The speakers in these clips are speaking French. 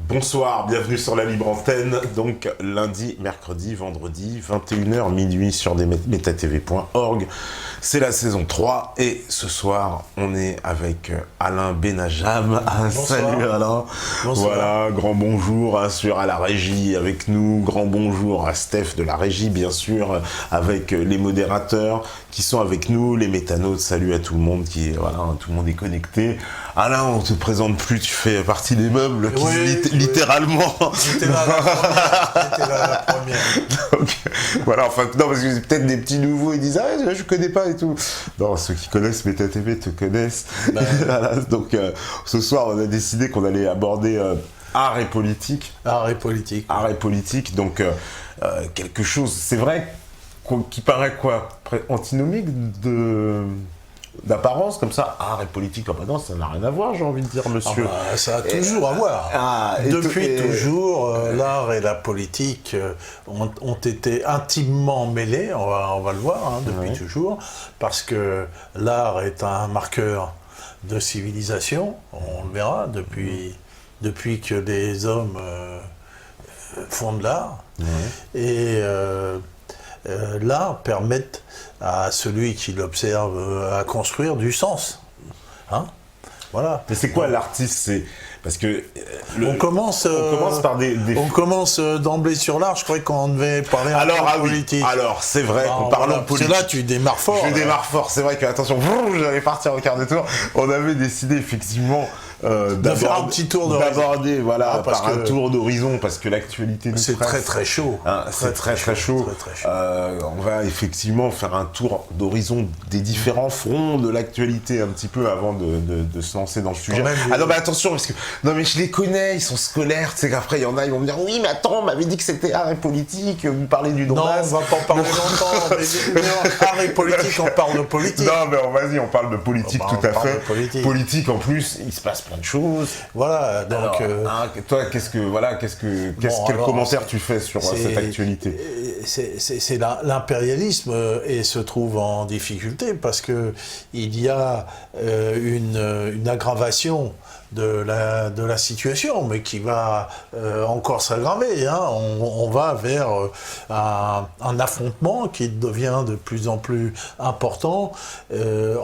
Bonsoir, bienvenue sur la libre antenne, donc lundi, mercredi, vendredi, 21h, minuit sur metatv.org. C'est la saison 3 et ce soir, on est avec Alain Benajam. Salut Alain. Bonsoir. Voilà, grand bonjour à la régie avec nous, grand bonjour à Steph de la régie, bien sûr, avec les modérateurs qui sont avec nous, les métanautes. Salut à tout le monde tout le monde est connecté. Alain, on te présente plus, tu fais partie des meubles qui littéralement. J'étais là la première. Donc, voilà, enfin, non, parce que c'est peut-être des petits nouveaux, ils disent ah, je connais pas et tout. Non, ceux qui connaissent MetaTV te connaissent. Voilà, donc, ce soir, on a décidé qu'on allait aborder art et politique. Art et politique. Art et politique, donc quelque chose, c'est vrai, qui paraît antinomique d'apparence comme ça, art et politique, non, ça n'a rien à voir, j'ai envie de dire, monsieur. Ça a toujours à voir. Depuis toujours, l'art et la politique ont été intimement mêlés, on va le voir, depuis toujours, parce que l'art est un marqueur de civilisation, on le verra, depuis que les hommes font de l'art. Et l'art permet à celui qui l'observe à construire du sens. Voilà. Mais c'est quoi l'artiste? Parce que on commence d'emblée sur l'art. Je croyais qu'on devait parler un peu de politique. Alors c'est vrai qu'on parle en politique. Là tu démarres fort. Je démarre fort. C'est vrai que attention, j'allais partir au quart de tour. On avait décidé effectivement de faire un petit tour d'horizon. D'aborder un tour d'horizon parce que l'actualité. C'est très chaud. C'est très chaud. On va effectivement faire un tour d'horizon des différents fronts de l'actualité un petit peu avant de se lancer dans le sujet. Non mais attention parce que je les connais, ils sont scolaires, tu sais qu'après il y en a, ils vont me dire oui mais attends, on m'avait dit que c'était art et politique, vous parlez du Donbass. Non, on va pas en parler longtemps, mais art et politique, on parle de politique. Non mais vas-y, on parle de politique tout à fait. Politique en plus, il se passe plein de choses. Voilà, donc... toi, quel commentaire tu fais sur cette actualité? C'est l'impérialisme et se trouve en difficulté parce que il y a une aggravation de la situation, mais qui va encore s'aggraver. On va vers un affrontement qui devient de plus en plus important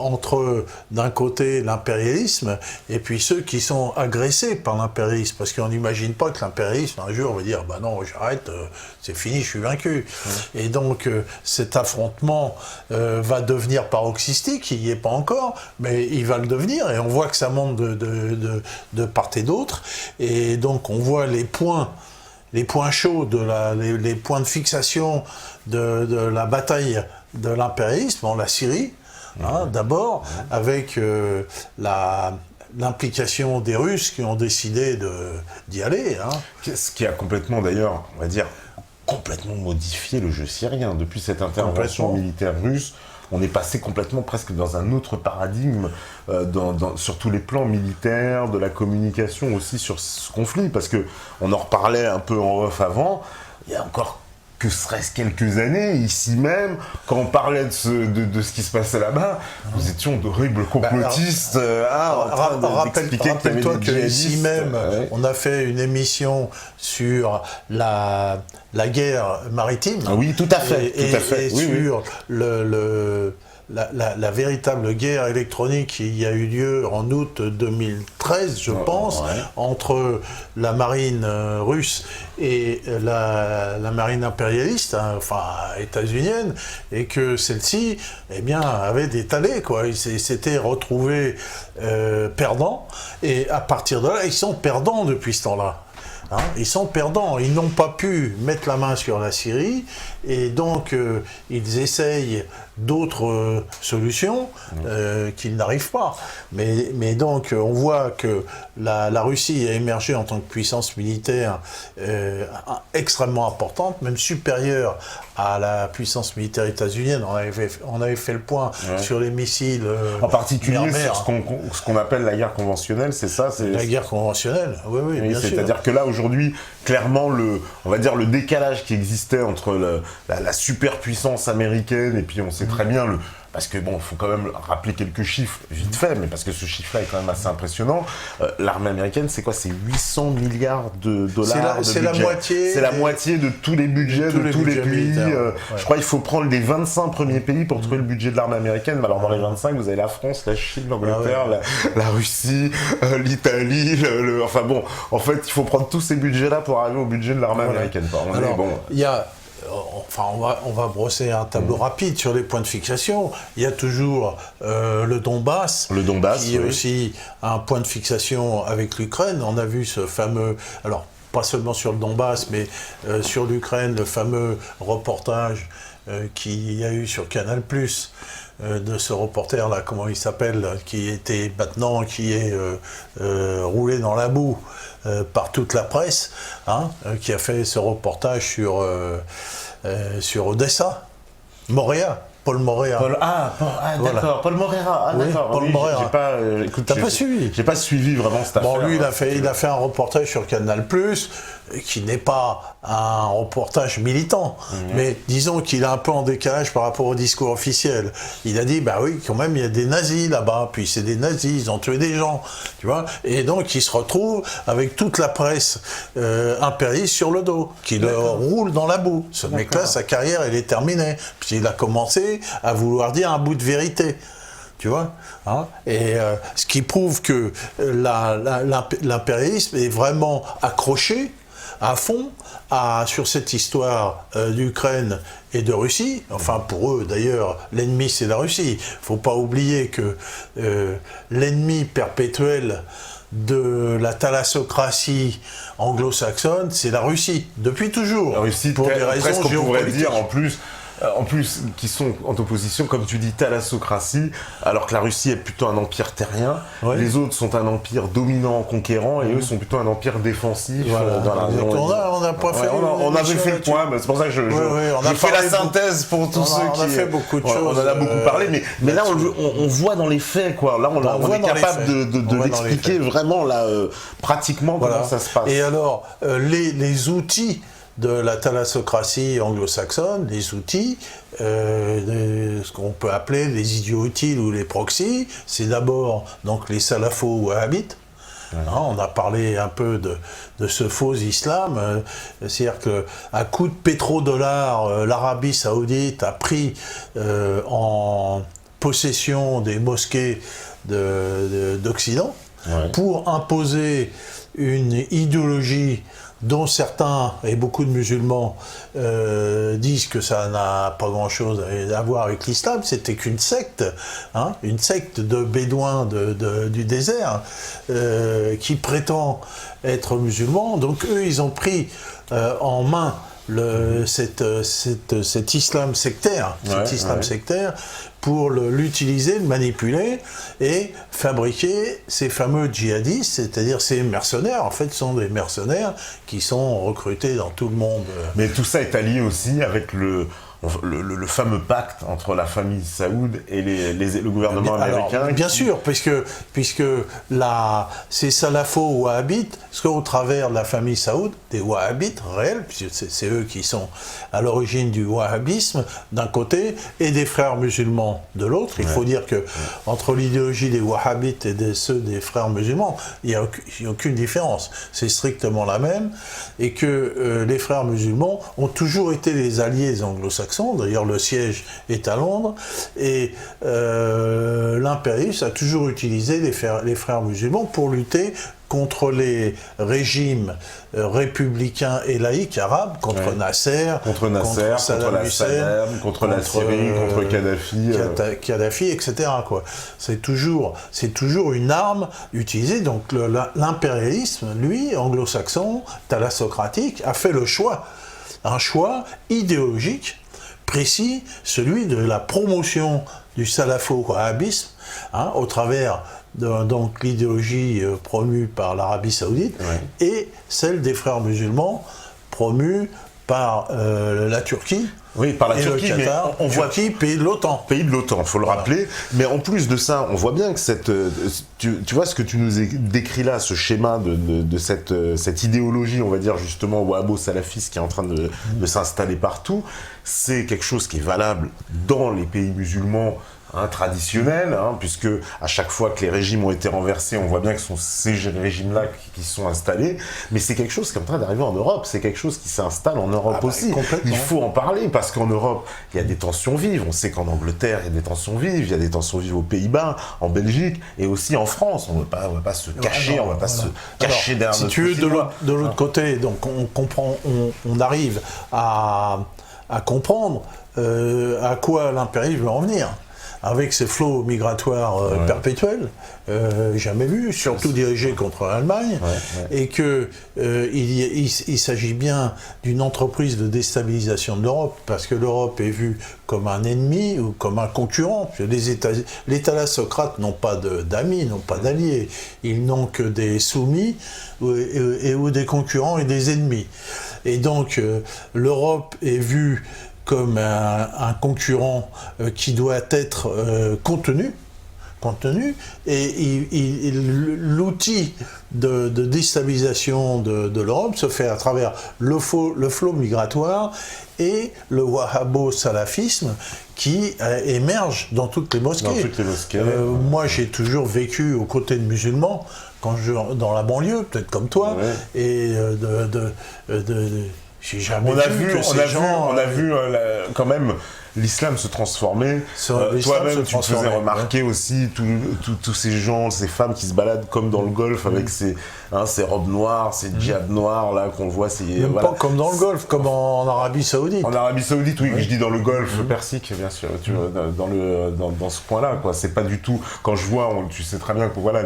entre, d'un côté, l'impérialisme et puis ceux qui sont agressés par l'impérialisme. Parce qu'on n'imagine pas que l'impérialisme, un jour, va dire « bah non, j'arrête, c'est fini, je suis vaincu ». Et donc, cet affrontement va devenir paroxystique, il n'y est pas encore, mais il va le devenir, et on voit que ça monte de part et d'autre, et donc on voit les points chauds, les points de fixation de la bataille de l'impérialisme, la Syrie, d'abord, avec l'implication des Russes qui ont décidé d'y aller. Ce qui a complètement, d'ailleurs, on va dire, complètement modifié le jeu syrien. Depuis cette intervention militaire russe, on est passé complètement presque dans un autre paradigme sur tous les plans militaires, de la communication aussi sur ce conflit, parce qu'on en reparlait un peu en off avant, il y a encore que serait-ce quelques années, ici même, quand on parlait de ce qui se passait là-bas, nous étions d'horribles complotistes Rappelle-toi qu'ici même, on a fait une émission sur la guerre maritime. Oui, tout à fait. Et sur la véritable guerre électronique qui a eu lieu en août 2013, je pense, entre la marine russe et la marine impérialiste, états-unienne, et que celle-ci, avait détalé, ils s'étaient retrouvés perdants, et à partir de là, ils sont perdants depuis ce temps-là. Ils sont perdants, ils n'ont pas pu mettre la main sur la Syrie, et donc ils essayent d'autres solutions qu'ils n'arrivent pas. Mais donc on voit que la Russie a émergé en tant que puissance militaire extrêmement importante, même supérieure à la puissance militaire états-unienne. On avait fait le point sur les missiles en particulier sur ce qu'on appelle la guerre conventionnelle, c'est ça? La guerre conventionnelle, oui, bien sûr. C'est-à-dire que là, aujourd'hui, clairement, on va dire le décalage qui existait entre la superpuissance américaine et puis on sait très bien parce que bon, il faut quand même rappeler quelques chiffres, vite fait, mais parce que ce chiffre-là est quand même assez impressionnant. L'armée américaine, c'est quoi? C'est 800 milliards de dollars C'est la moitié. C'est la moitié de tous les budgets de tous les pays. Je crois qu'il faut prendre les 25 premiers pays pour trouver le budget de l'armée américaine. Alors dans les 25, vous avez la France, la Chine, l'Angleterre, la Russie, l'Italie, enfin bon, en fait, il faut prendre tous ces budgets-là pour arriver au budget de l'armée américaine. Il y a, on va brosser un tableau rapide sur les points de fixation. Il y a toujours le Donbass, qui est aussi un point de fixation avec l'Ukraine. On a vu ce fameux, alors pas seulement sur le Donbass, mais sur l'Ukraine, le fameux reportage qu'il y a eu sur Canal+, de ce reporter là, comment il s'appelle, qui est roulé dans la boue par toute la presse, qui a fait ce reportage sur Odessa, Paul Moreira. D'accord, Paul Moreira. D'accord. Paul Moreira. T'as pas suivi? J'ai pas suivi vraiment cette affaire. Bon, lui, il a fait un reportage sur Canal+, qui n'est pas un reportage militant, mais disons qu'il est un peu en décalage par rapport au discours officiel. Il a dit, bah oui, quand même, il y a des nazis là-bas, puis c'est des nazis, ils ont tué des gens, tu vois, et donc il se retrouve avec toute la presse impérialiste sur le dos, qui le roule dans la boue. Ce mec-là, sa carrière, elle est terminée, puis il a commencé à vouloir dire un bout de vérité. Tu vois, ce qui prouve que l'impérialisme est vraiment accroché à fond sur cette histoire d'Ukraine et de Russie. Enfin, pour eux, d'ailleurs, l'ennemi, c'est la Russie. Il ne faut pas oublier que l'ennemi perpétuel de la thalassocratie anglo-saxonne, c'est la Russie, depuis toujours. La Russie, pour des raisons qu'on pourrait géopolitiques. dire en plus, qui sont en opposition, comme tu dis, thalassocratie, alors que la Russie est plutôt un empire terrien, les autres sont un empire dominant, conquérant, et eux sont plutôt un empire défensif. On n'a pas fait. On avait fait le point, c'est pour ça que je fais la synthèse pour tous ceux qui. On a fait beaucoup de choses. On en a beaucoup parlé, mais là, on voit dans les faits, quoi. Là, on est capable de l'expliquer vraiment, là, pratiquement, comment ça se passe. Et alors, les outils de la thalassocratie anglo-saxonne, les outils, ce qu'on peut appeler les idiots utiles ou les proxys, c'est d'abord donc les salafos wahhabites. On a parlé un peu de ce faux islam, c'est-à-dire qu'à coup de pétrodollars, l'Arabie saoudite a pris en possession des mosquées d'Occident pour imposer une idéologie dont certains, et beaucoup de musulmans, disent que ça n'a pas grand-chose à voir avec l'islam, c'était qu'une secte, une secte de bédouins du désert, qui prétend être musulman. Donc eux, ils ont pris en main cet islam sectaire, sectaire, pour l'utiliser, le manipuler et fabriquer ces fameux djihadistes, c'est-à-dire ces mercenaires. En fait, ce sont des mercenaires qui sont recrutés dans tout le monde. Mais tout ça est allié aussi avec le fameux pacte entre la famille Saoud et le gouvernement américain. Alors, bien sûr, puisque ces salafos wahhabites sont au travers de la famille Saoud, des wahhabites réels, puisque c'est eux qui sont à l'origine du wahhabisme d'un côté et des frères musulmans de l'autre. Il faut dire que entre l'idéologie des wahhabites et ceux des frères musulmans, il n'y a aucune différence. C'est strictement la même, et que les frères musulmans ont toujours été les alliés des anglo-saxons. D'ailleurs, le siège est à Londres, et l'impérialisme a toujours utilisé les frères musulmans pour lutter contre les régimes républicains et laïcs arabes, contre Nasser, contre Saddam Hussein, contre la Syrie, contre Kadhafi, etc. C'est toujours une arme utilisée. Donc l'impérialisme, lui, anglo-saxon, thalassocratique, a fait un choix idéologique précis, celui de la promotion du salafo-wahhabisme, au travers donc l'idéologie promue par l'Arabie saoudite et celle des frères musulmans promue par la Turquie. Oui, par la Turquie, mais on voit pays de l'OTAN. Pays de l'OTAN, il faut le rappeler. Mais en plus de ça, on voit bien que tu vois ce que tu nous décris là, ce schéma de cette idéologie, on va dire justement wahhabo-salafiste qui est en train de s'installer partout, c'est quelque chose qui est valable dans les pays musulmans traditionnel, puisque à chaque fois que les régimes ont été renversés, on voit bien que ce sont ces régimes-là qui sont installés, mais c'est quelque chose qui est en train d'arriver en Europe, c'est quelque chose qui s'installe en Europe aussi. Il faut en parler, parce qu'en Europe, il y a des tensions vives, on sait qu'en Angleterre, il y a des tensions vives, il y a des tensions vives aux Pays-Bas, en Belgique, et aussi en France, on ne va pas se cacher, on ne va pas se cacher derrière notre petit doigt. De l'autre côté, donc on comprend, on arrive à comprendre à quoi l'impérialisme va en venir. Avec ces flots migratoires perpétuels, jamais vus, surtout dirigés contre l'Allemagne, et que il s'agit bien d'une entreprise de déstabilisation de l'Europe, parce que l'Europe est vue comme un ennemi ou comme un concurrent. Les thalassocrates n'ont pas d'amis, n'ont pas d'alliés, ils n'ont que des soumis ou des concurrents et des ennemis. Et donc l'Europe est vue comme un concurrent qui doit être contenu, et l'outil de déstabilisation de l'Europe se fait à travers le flot migratoire et le wahhabo-salafisme qui émerge dans toutes les mosquées. Moi, j'ai toujours vécu aux côtés de musulmans, dans la banlieue, peut-être comme toi, et j'ai jamais vu que ces gens... On a vu quand même l'islam se transformer. Toi-même, tu me faisais remarquer aussi tous ces gens, ces femmes qui se baladent comme dans le Golfe avec ces robes noires, ces djihad noirs là qu'on voit. Pas comme dans le Golfe, comme en Arabie Saoudite. En Arabie Saoudite, oui, je dis dans le Golfe Persique, bien sûr, dans ce point-là, quoi. C'est pas du tout. Quand je vois, tu sais très bien que voilà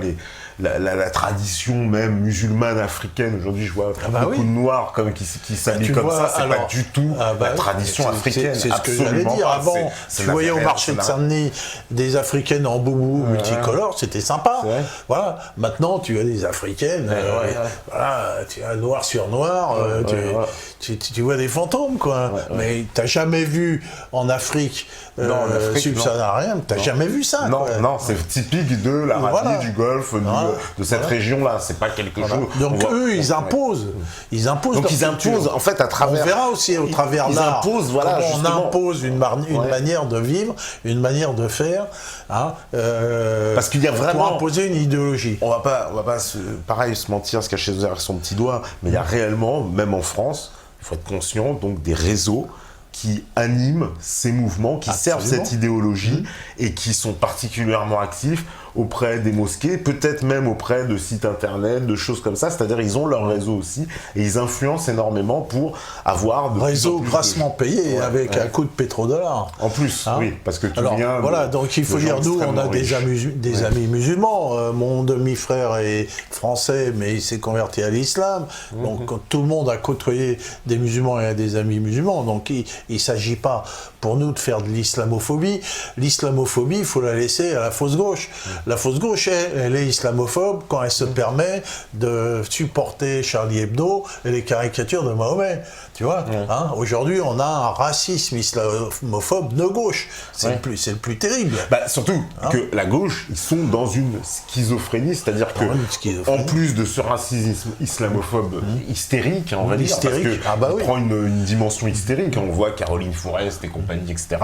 la tradition même musulmane africaine. Aujourd'hui, je vois beaucoup de noirs qui s'habillent comme ça. C'est pas du tout la tradition africaine. C'est ce que j'allais dire. Avant, tu voyais au marché de Saint-Denis des africaines en boubou multicolores, c'était sympa. Voilà. Maintenant, tu as des africaines, voilà, tu as noir sur noir, tu vois des fantômes, quoi. Mais t'as jamais vu en Afrique subsaharienne, t'as jamais vu ça. Non, c'est typique de l'Arabie, du Golfe, de cette région-là. C'est pas quelque chose. Donc eux, ils imposent. Donc ils imposent, en fait, à travers. On verra aussi au travers l'art. On impose une manière de vivre, une manière de faire, parce qu'il y a vraiment pour imposer une idéologie. On va pas se mentir, se cacher derrière son petit doigt, mais il y a réellement, même en France, il faut être conscient, donc des réseaux qui animent ces mouvements, qui servent cette idéologie et qui sont particulièrement actifs auprès des mosquées, peut-être même auprès de sites internet, de choses comme ça. C'est-à-dire ils ont leur réseau aussi et ils influencent énormément pour avoir de réseau grassement payé avec un coup de pétrodollars. En plus, oui, parce que tout vient. Voilà, donc il faut dire, nous, on a des amis musulmans. Mon demi-frère est français, mais il s'est converti à l'islam. Donc tout le monde a côtoyé des musulmans et a des amis musulmans. Donc il ne s'agit pas pour nous de faire de l'islamophobie. L'islamophobie, il faut la laisser à la fausse gauche. La fausse gauche, elle est islamophobe quand elle se permet de supporter Charlie Hebdo et les caricatures de Mahomet. Tu vois, aujourd'hui, on a un racisme islamophobe de gauche. C'est le plus terrible. Surtout que la gauche, ils sont dans une schizophrénie, c'est-à-dire que en plus de ce racisme islamophobe hystérique, on va dire, parce que on prend une dimension hystérique, on voit Caroline Fourest et compagnie, etc.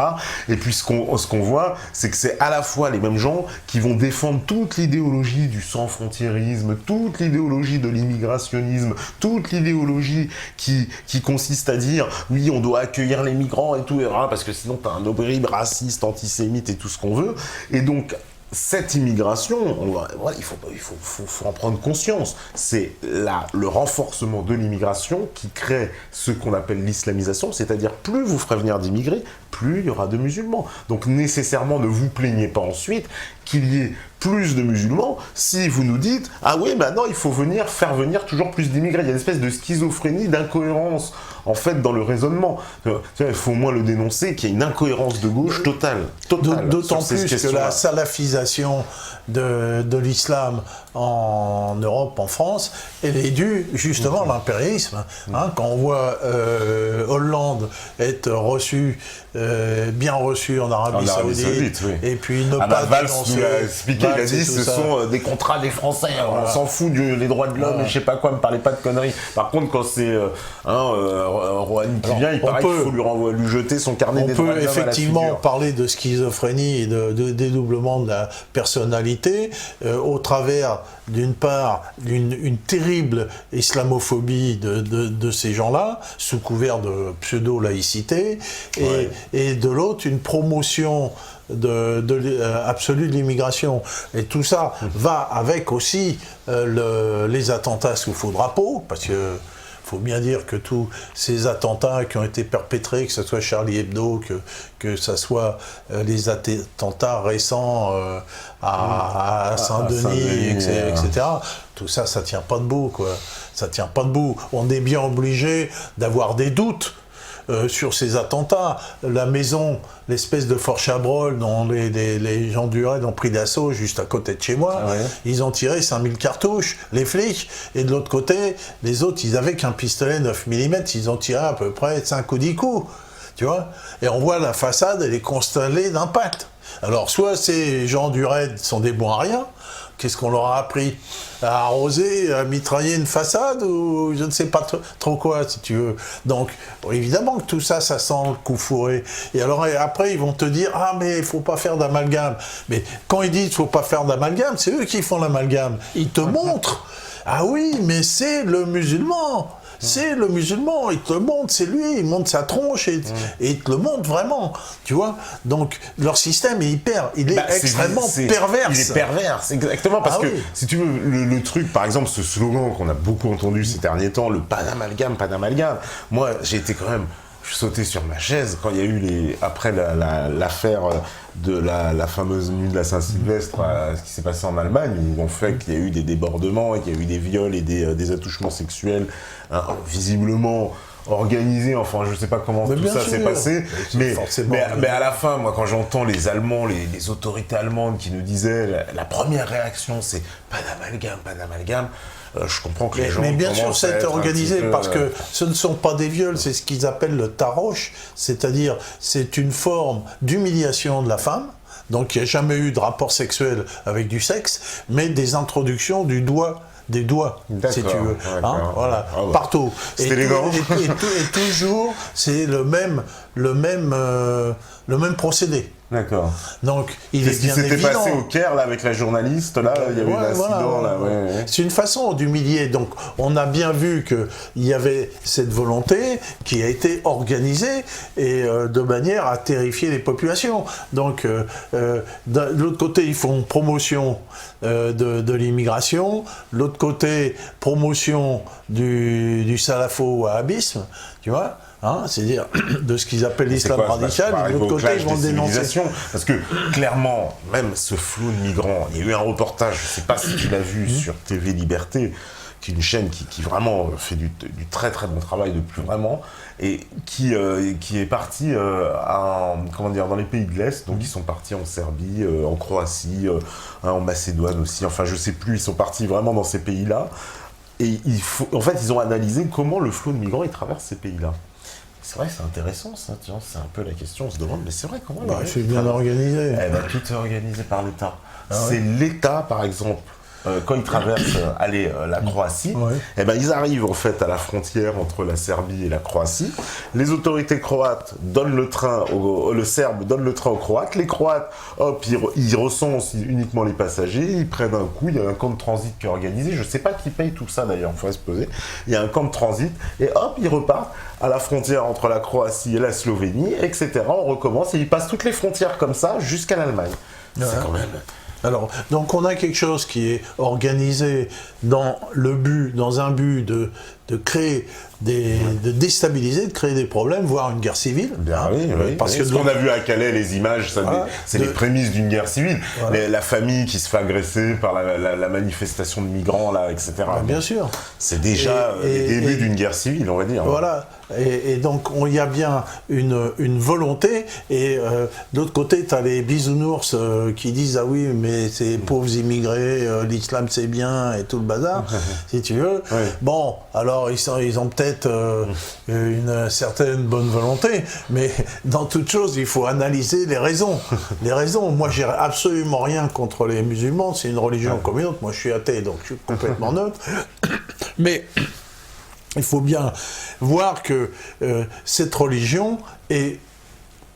Et puis ce qu'on voit, c'est que c'est à la fois les mêmes gens qui vont défendre toute l'idéologie du sans-frontiérisme, toute l'idéologie de l'immigrationnisme, toute l'idéologie qui consiste à dire oui, on doit accueillir les migrants et tout, parce que sinon t'as un horrible raciste, antisémite et tout ce qu'on veut. Et donc cette immigration, il faut en prendre conscience. C'est le renforcement de l'immigration qui crée ce qu'on appelle l'islamisation, c'est-à-dire plus vous ferez venir d'immigrés, plus il y aura de musulmans. Donc nécessairement, ne vous plaignez pas ensuite qu'il y ait plus de musulmans si vous nous dites « Ah oui, maintenant il faut faire venir toujours plus d'immigrés ». Il y a une espèce de schizophrénie, d'incohérence en fait dans le raisonnement. Il faut au moins le dénoncer, qu'il y a une incohérence de gauche totale. D'autant plus que la salafisation de l'islam en Europe, en France, elle est due justement à l'impérialisme. Quand on voit Hollande être bien reçu en Arabie Saoudite, oui. et puis ne pas Valls nous l'a expliqué, il a dit ce sont des contrats des Français, on s'en fout des droits de l'homme, je sais pas quoi, ne parlez pas de conneries. Par contre, quand c'est Rouhani qui vient, il paraît qu'il faut lui jeter son carnet des droits de l'homme. On peut effectivement parler de schizophrénie et de dédoublement de la personnalité au travers, d'une part, d'une terrible islamophobie de ces gens-là, sous couvert de pseudo-laïcité, et de l'autre, une promotion absolue de l'immigration. Et tout ça va avec aussi les attentats sous faux drapeau, parce que faut bien dire que tous ces attentats qui ont été perpétrés, que ce soit Charlie Hebdo, que ce soit les attentats récents à Saint-Denis, etc., tout ça, ça tient pas debout, quoi. Ça tient pas debout. On est bien obligé d'avoir des doutes sur ces attentats. La maison, l'espèce de Fort Chabrol dont les gens du raid ont pris d'assaut juste à côté de chez moi, ils ont tiré 5000 cartouches, les flics, et de l'autre côté, les autres, ils avaient qu'un pistolet 9 mm, ils ont tiré à peu près 5 ou 10 coups, tu vois. Et on voit la façade, elle est constellée d'impact. Alors, soit ces gens du raid sont des bons à rien, qu'est-ce qu'on leur a appris? À arroser, à mitrailler une façade, ou je ne sais pas trop quoi, si tu veux. Donc, évidemment que tout ça, ça sent le coup fourré. Et alors, après, ils vont te dire, ah, mais il ne faut pas faire d'amalgame. Mais quand ils disent qu'il ne faut pas faire d'amalgame, c'est eux qui font l'amalgame. Ils te montrent. Ah oui, mais c'est le musulman. C'est le musulman, il te le montre, c'est lui, il monte sa tronche et il te le montre vraiment, tu vois. Donc leur système est extrêmement pervers. Il est pervers, exactement, parce que si tu veux, le truc, par exemple, ce slogan qu'on a beaucoup entendu ces derniers temps, le pas d'amalgame, moi j'ai été quand même, je sautais sur ma chaise quand il y a eu après l'affaire de la fameuse nuit de la Saint-Sylvestre, ce qui s'est passé en Allemagne, où en fait qu'il y a eu des débordements et qu'il y a eu des viols et des attouchements sexuels visiblement organisés, enfin je sais pas comment tout ça s'est passé, mais à la fin, moi quand j'entends les Allemands, les autorités allemandes qui nous disaient la première réaction c'est pas d'amalgame, je comprends que les gens... Mais bien sûr, c'est organisé parce que ce ne sont pas des viols, c'est ce qu'ils appellent le taroche, c'est-à-dire c'est une forme d'humiliation de la femme, donc il n'y a jamais eu de rapport sexuel avec du sexe, mais des introductions des doigts, si tu veux, voilà, partout. C'est élégant. Et toujours, c'est le même procédé. D'accord. Donc, il est bien évident. Qu'est-ce qui s'était passé au Caire, là, avec la journaliste, là, il y avait eu un incident, là, C'est une façon d'humilier. Donc, on a bien vu qu'il y avait cette volonté qui a été organisée et de manière à terrifier les populations. Donc, de l'autre côté, ils font promotion de l'immigration. De l'autre côté, promotion du salafo-wahhabisme, tu vois. C'est-à-dire de ce qu'ils appellent l'islam radical, et de l'autre côté, ils vont le dénoncer. Parce que, clairement, même ce flot de migrants, il y a eu un reportage, je ne sais pas si tu l'as vu sur TV Liberté, qui est une chaîne qui vraiment fait du très très bon travail depuis vraiment, et qui est parti dans les pays de l'Est, donc ils sont partis en Serbie, en Croatie, en Macédoine aussi, enfin je ne sais plus, ils sont partis vraiment dans ces pays-là, et en fait ils ont analysé comment le flot de migrants il traverse ces pays-là. C'est vrai, c'est intéressant ça, c'est un peu la question, on se demande, mais c'est vrai, comment... c'est bien organisé. Tout est organisé par l'État. C'est l'État, par exemple, quand ils traversent la Croatie, ils arrivent en fait à la frontière entre la Serbie et la Croatie. Les autorités croates donnent le train, le Serbe donne le train aux Croates. Les Croates, hop, ils recensent uniquement les passagers, ils prennent un coup, il y a un camp de transit qui est organisé. Je ne sais pas qui paye tout ça d'ailleurs, il faut se poser. Il y a un camp de transit et hop, ils repartent à la frontière entre la Croatie et la Slovénie, etc. On recommence et ils passent toutes les frontières comme ça jusqu'à l'Allemagne. C'est quand même... Alors, donc on a quelque chose qui est organisé dans un but créer de déstabiliser, de créer des problèmes, voire une guerre civile. Bien, oui. Parce que ce qu'on a vu à Calais, les images, c'est les prémices d'une guerre civile. Voilà. La famille qui se fait agresser par la manifestation de migrants, là, etc. Bien sûr. C'est déjà le début d'une guerre civile, on va dire. Voilà. Et donc, il y a bien une volonté. Et de l'autre côté, tu as les bisounours qui disent « Ah oui, mais ces pauvres immigrés, l'islam c'est bien, et tout le bazar, si tu veux. Oui. » Bon, alors, ils ont peut-être une certaine bonne volonté, mais dans toute chose, il faut analyser les raisons. Les raisons. Moi, j'ai absolument rien contre les musulmans. C'est une religion comme une autre. Moi, je suis athée, donc je suis complètement neutre. Mais il faut bien voir que cette religion est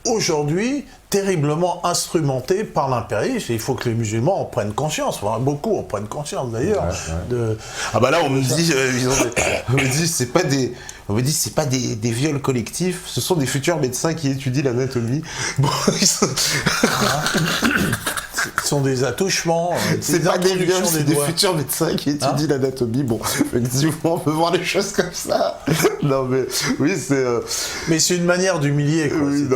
aujourd'hui terriblement instrumentée par l'impérialisme. Il faut que les musulmans en prennent conscience. Enfin, beaucoup en prennent conscience d'ailleurs. Ah bah là on me dit, c'est pas des... On me dit c'est pas des viols collectifs, ce sont des futurs médecins qui étudient l'anatomie. Bon, ce sont des attouchements. C'est pas des viols, c'est des futurs médecins qui étudient l'anatomie. Bon, effectivement, on peut voir les choses comme ça. Non mais oui, c'est. Mais c'est une manière d'humilier. Quoi, oui,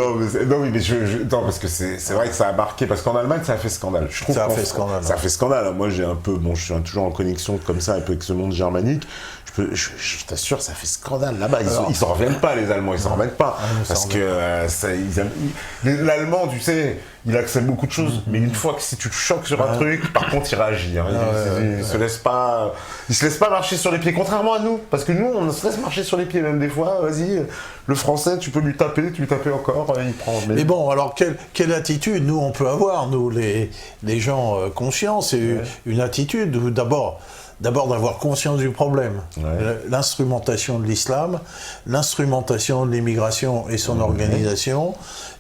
non, parce que c'est vrai que ça a marqué, parce qu'en Allemagne ça a fait scandale. Je trouve ça a fait scandale. Ça a fait scandale. Moi j'ai un peu, je suis toujours en connexion comme ça un peu avec ce monde germanique. Je t'assure, ça fait scandale là-bas. Ils s'en reviennent pas, les Allemands, ils s'en reviennent pas. Parce que l'Allemand, tu sais, il accepte beaucoup de choses, mais une fois que si tu te choques sur un truc, par contre, il réagit. Hein. Il se laisse pas marcher sur les pieds, contrairement à nous. Parce que nous, on se laisse marcher sur les pieds, même des fois. Vas-y, le français, tu peux lui taper encore, il prend. Mais bon, alors, quelle attitude nous, on peut avoir, nous, les gens conscients? C'est une attitude où, d'abord d'avoir conscience du problème, l'instrumentation de l'islam, l'instrumentation de l'immigration et son organisation,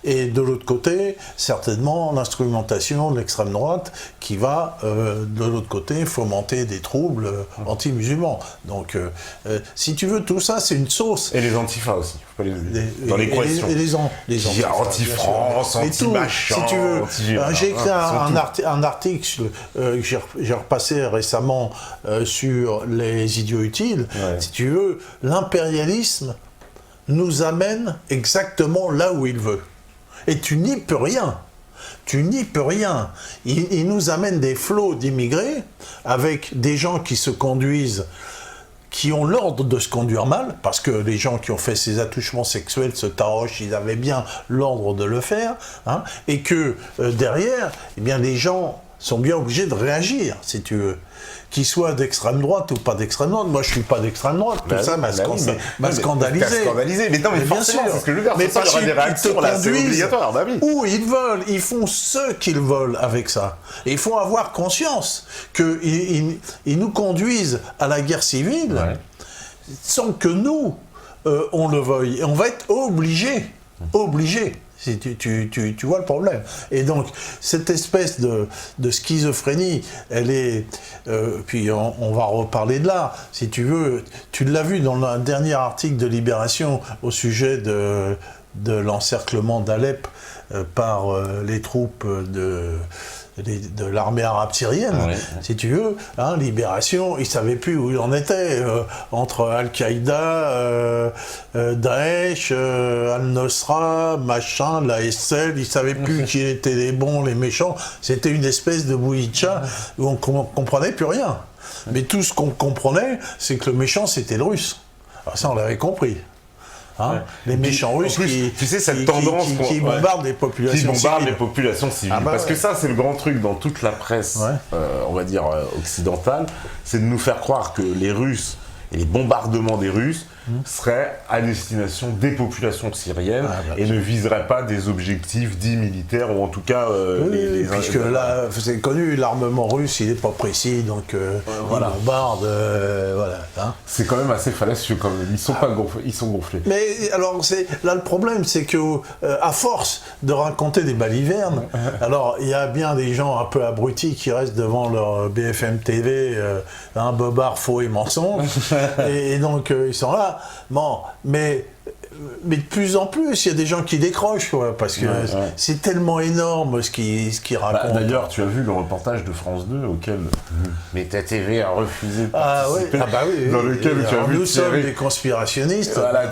et de l'autre côté, certainement, l'instrumentation de l'extrême droite qui va, de l'autre côté, fomenter des troubles anti-musulmans. Donc, si tu veux, tout ça, c'est une sauce. Et les antifas aussi, faut pas les oublier. Dans l'équation. Et les antifas. Anti-France, anti-machin. Si tu veux, j'ai écrit un article que j'ai repassé récemment sur les idiots utiles. Si tu veux, l'impérialisme nous amène exactement là où il veut. Et tu n'y peux rien. Tu n'y peux rien. Il nous amène des flots d'immigrés avec des gens qui se conduisent, qui ont l'ordre de se conduire mal, parce que les gens qui ont fait ces attouchements sexuels, ce taroche, ils avaient bien l'ordre de le faire, hein, et que derrière, eh bien, les gens sont bien obligés de réagir, si tu veux. Qu'ils soient d'extrême droite ou pas d'extrême droite. Moi, je suis pas d'extrême droite. Tout ça m'a scandalisé. Mais non, mais bien sûr. C'est ce que je veux dire. Mais parce qu'il y aura des réactions, là, c'est obligatoire. Bah oui. Où ils veulent. Ils font ce qu'ils veulent avec ça. Et il faut avoir conscience qu'ils nous conduisent à la guerre civile sans que nous, on le veuille. Et on va être obligés. Si tu vois le problème. Et donc, cette espèce de schizophrénie, elle est... puis on va reparler de là, si tu veux. Tu l'as vu dans un dernier article de Libération au sujet de l'encerclement d'Alep par les troupes de l'armée arabe syrienne, si tu veux, hein, Libération, ils ne savaient plus où ils en étaient, entre Al-Qaïda, Daesh, Al-Nusra, machin, l'ASL, ils ne savaient plus qui étaient les bons, les méchants, c'était une espèce de bouillie de chat où on ne comprenait plus rien. Mais tout ce qu'on comprenait, c'est que le méchant, c'était le russe. Alors ça, on l'avait compris. Hein, les méchants russes qui bombardent les populations civiles. Parce que ça, c'est le grand truc dans toute la presse, on va dire occidentale, c'est de nous faire croire que les Russes et les bombardements des Russes seraient à destination des populations syriennes et ne viseraient pas des objectifs dits militaires ou en tout cas puisque là, c'est connu, l'armement russe il n'est pas précis, donc il bombarde, hein. C'est quand même assez fallacieux quand même. Ils sont gonflés. Mais alors là le problème c'est que à force de raconter des balivernes, alors il y a bien des gens un peu abrutis qui restent devant leur BFM TV, un bobard faux et mensonge, et donc ils sont là. Bon, mais mais de plus en plus, il y a des gens qui décrochent, quoi, parce que c'est tellement énorme ce qu'ils racontent. D'ailleurs, tu as vu le reportage de France 2 auquel Meta TV a refusé de participer, dans lequel tu as vu nous Thierry. sommes des conspirationnistes. Voilà,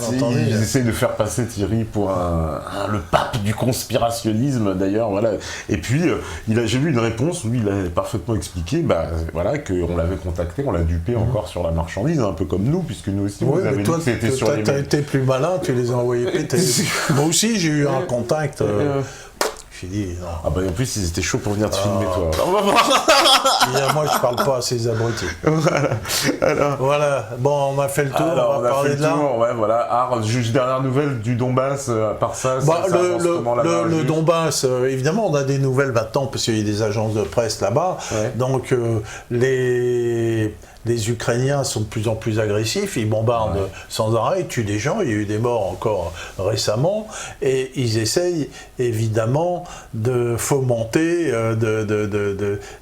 ils essayent de faire passer Thierry pour le pape du conspirationnisme, d'ailleurs. Voilà. Et puis, j'ai vu une réponse où il a parfaitement expliqué qu'on l'avait contacté, on l'a dupé encore sur la marchandise, un peu comme nous, puisque nous aussi, vous avez dit que c'était sur les... T'as été plus malin, tu les as envoyés péter. Moi aussi, j'ai eu un contact. J'ai dit non. Ah bah en plus, ils étaient chauds pour venir te filmer, toi. Moi, je parle pas à ces abrutis. Voilà. Bon, on a fait le tour, on va parler de là. Juste dernière nouvelle du Donbass, à part ça, le Donbass, évidemment, on a des nouvelles maintenant, parce qu'il y a des agences de presse là-bas. Ouais. Donc, les Ukrainiens sont de plus en plus agressifs, ils bombardent sans arrêt, ils tuent des gens, il y a eu des morts encore récemment, et ils essayent évidemment de fomenter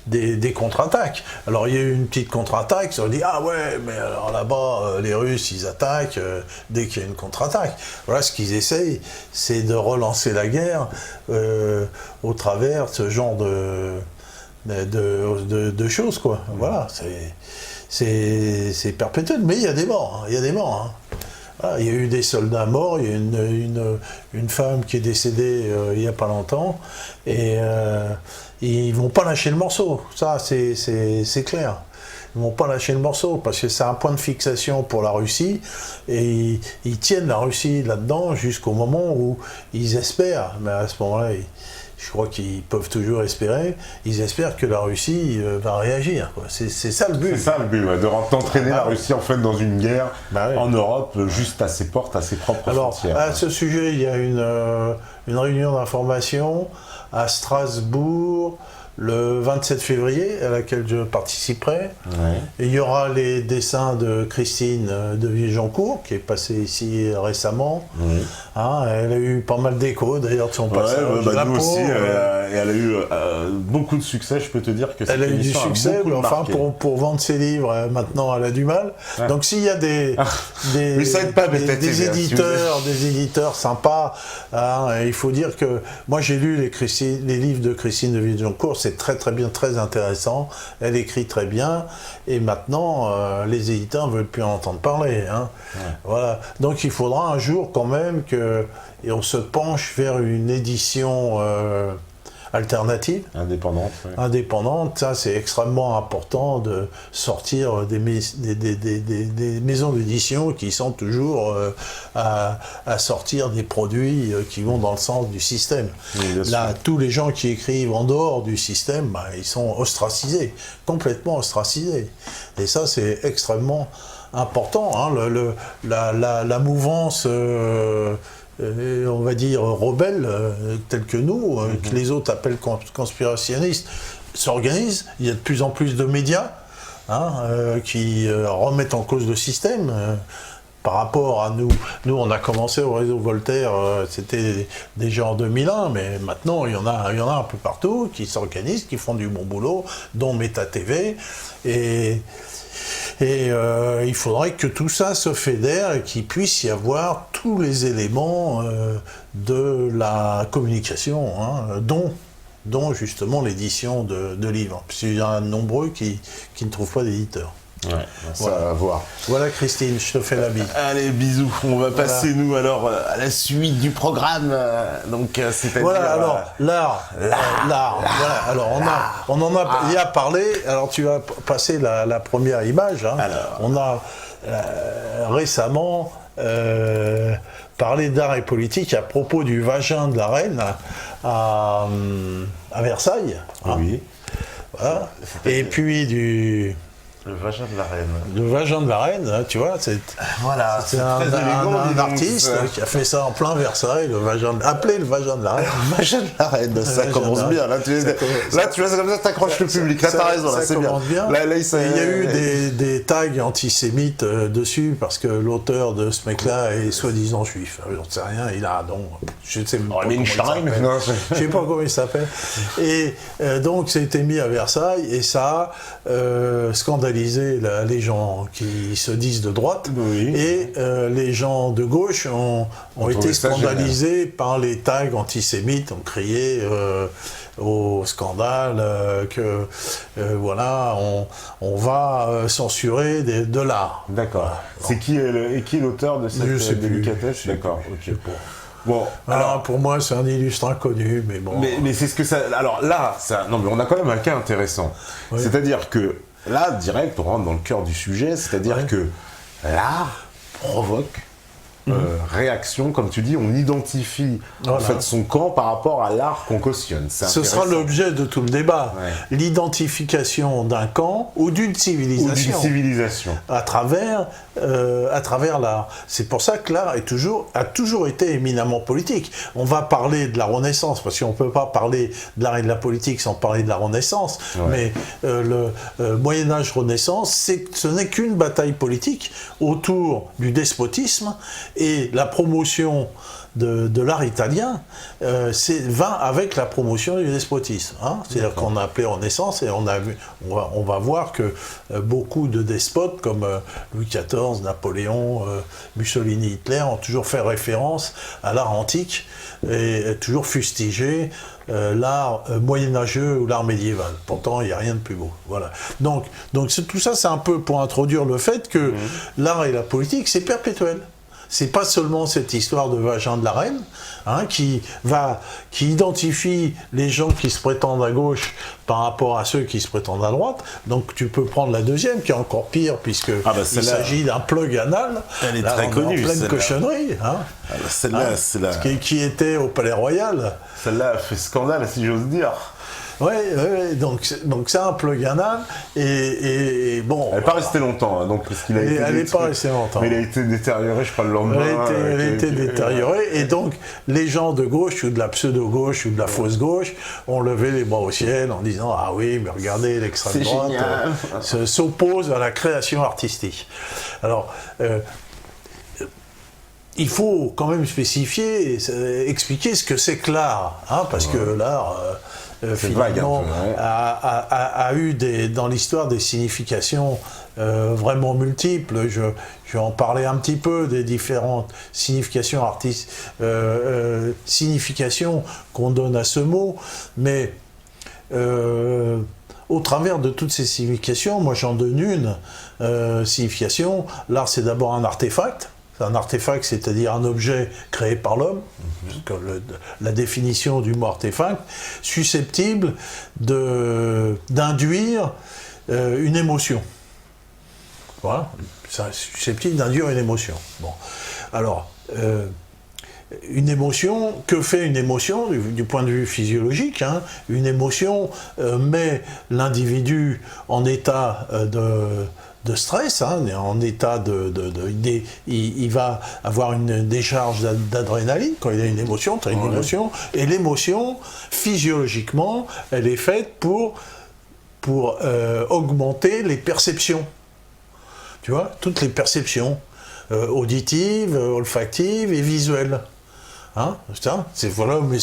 des contre-attaques. Alors il y a eu une petite contre-attaque, on dit ah ouais, mais alors là-bas les Russes ils attaquent dès qu'il y a une contre-attaque. Voilà, ce qu'ils essayent, c'est de relancer la guerre au travers de ce genre de choses, quoi. Voilà, c'est perpétuel, mais il y a des morts, il y a des morts. Il y a eu des soldats morts, il y a une femme qui est décédée il n'y a pas longtemps, et ils vont pas lâcher le morceau, ça c'est clair. Ils vont pas lâcher le morceau, parce que c'est un point de fixation pour la Russie, et ils tiennent la Russie là-dedans jusqu'au moment où ils espèrent, mais à ce moment-là, je crois qu'ils peuvent toujours espérer, ils espèrent que la Russie va réagir. C'est ça le but. C'est ça le but, d'entraîner la Russie en fait dans une guerre en Europe, juste à ses portes, à ses propres frontières. À ce sujet, il y a une réunion d'information à Strasbourg le 27 février, à laquelle je participerai. Et il y aura les dessins de Christine de Villéjoncourt, qui est passée ici récemment. Elle a eu pas mal d'échos, d'ailleurs, de son passage. Nous aussi, elle a eu beaucoup de succès, je peux te dire que elle a eu du succès, mais enfin, pour vendre ses livres, maintenant, elle a du mal. Donc, s'il y a des éditeurs sympas, il faut dire que moi, j'ai lu les livres de Christine de Villéjoncourt, c'est très très bien, très intéressant, elle écrit très bien, et maintenant les éditeurs ne veulent plus en entendre parler. Voilà. Donc il faudra un jour quand même qu'on se penche vers une édition alternative. Indépendante, ça c'est extrêmement important de sortir des maisons d'édition qui sont toujours à sortir des produits qui vont dans le sens du système. Là, tous les gens qui écrivent en dehors du système, ils sont ostracisés, complètement ostracisés. Et ça c'est extrêmement important. La mouvance... on va dire rebelles, tels que nous, que les autres appellent conspirationnistes, s'organisent. Il y a de plus en plus de médias qui remettent en cause le système. Par rapport à nous, on a commencé au réseau Voltaire, c'était déjà en 2001, mais maintenant il y en a un peu partout qui s'organisent, qui font du bon boulot, dont Meta TV, et il faudrait que tout ça se fédère et qu'il puisse y avoir tous les éléments de la communication, dont justement l'édition de livres. Puisqu'il y en a nombreux qui ne trouvent pas d'éditeur. Ça va voir. Voilà Christine, je te fais la bise. Allez, bisous. On va passer nous alors à la suite du programme. Donc c'est-à-dire. Voilà, alors l'art. Voilà, alors on en a parlé. Alors tu vas passer la première image. On a récemment parlé d'art et politique à propos du vagin de la reine à Versailles. Oui. Voilà. Et puis le vagin de la reine. Le vagin de la reine, tu vois, c'est un artiste qui a fait ça en plein Versailles, appelé le vagin de la reine. Le vagin de la reine, ça commence bien. Là, tu vois, c'est comme ça que t'accroches le public. Là, t'as raison, là, c'est bien. Là, il y a eu des tags antisémites dessus, parce que l'auteur de ce mec-là est soi-disant juif. J'en sais rien, il a un nom. Je ne sais même pas comment il s'appelle. Je sais pas comment il s'appelle. Et donc, ça a été mis à Versailles, et ça a scandalisé scandalisé les gens qui se disent de droite, et les gens de gauche ont été scandalisés par les tags antisémites, ont crié au scandale que voilà, on va censurer de l'art. D'accord. C'est qui est l'auteur de cette délicatesse? D'accord, ok. Bon, alors pour moi c'est un illustre inconnu, mais bon. Mais c'est ce que ça. Alors là, non, mais on a quand même un cas intéressant. Oui. C'est-à-dire que là, direct, on rentre dans le cœur du sujet, c'est-à-dire que l'art provoque réaction, comme tu dis, on identifie en fait son camp par rapport à l'art qu'on cautionne. Ce sera l'objet de tout le débat. Ouais. L'identification d'un camp ou d'une civilisation. À travers l'art. C'est pour ça que l'art a toujours été éminemment politique. On va parler de la Renaissance, parce qu'on ne peut pas parler de l'art et de la politique sans parler de la Renaissance, mais le Moyen-Âge-Renaissance, ce n'est qu'une bataille politique autour du despotisme, et la promotion de l'art italien va avec la promotion du despotisme. Hein. C'est-à-dire qu'on a appelé Renaissance, et on va voir que beaucoup de despotes comme Louis XIV, Napoléon, Mussolini, Hitler ont toujours fait référence à l'art antique et toujours fustigé l'art moyenâgeux ou l'art médiéval. Pourtant, il n'y a rien de plus beau. Voilà. Donc tout ça, c'est un peu pour introduire le fait que l'art et la politique, c'est perpétuel. C'est pas seulement cette histoire de vagin de la reine, hein, qui identifie les gens qui se prétendent à gauche par rapport à ceux qui se prétendent à droite. Donc tu peux prendre la deuxième, qui est encore pire, puisque il s'agit d'un plug anal. Elle est très connue. En pleine cochonnerie. Hein. Celle-là, c'est la... qui était au Palais Royal. Celle-là a fait scandale, si j'ose dire. Oui, donc c'est un plug anal, et bon... Elle n'est pas restée longtemps, hein, donc, parce qu'il a été elle n'est pas restée longtemps. Mais il a été détérioré, je crois, le lendemain. Elle a été détériorée, et donc les gens de gauche, ou de la pseudo-gauche, ou de la fausse gauche, ont levé les bras au ciel en disant « Ah oui, mais regardez, l'extrême droite s'oppose à la création artistique. » Alors... il faut quand même spécifier, expliquer ce que c'est que l'art, hein, parce que l'art... finalement, a eu dans l'histoire des significations vraiment multiples. Je vais en parler un petit peu des différentes significations significations qu'on donne à ce mot, mais au travers de toutes ces significations, moi j'en donne une signification. L'art, c'est d'abord un artefact. Un artefact, c'est-à-dire un objet créé par l'homme, la définition du mot artefact, susceptible d'induire une émotion. Voilà, susceptible d'induire une émotion. Bon. Alors, une émotion, que fait une émotion du point de vue physiologique, hein? Une émotion met l'individu en état de stress, hein, en état il va avoir une décharge d'adrénaline quand il a une émotion, tu as une émotion, et l'émotion, physiologiquement, elle est faite pour augmenter les perceptions. Tu vois, toutes les perceptions, auditives, olfactives et visuelles. Hein, voilà, mais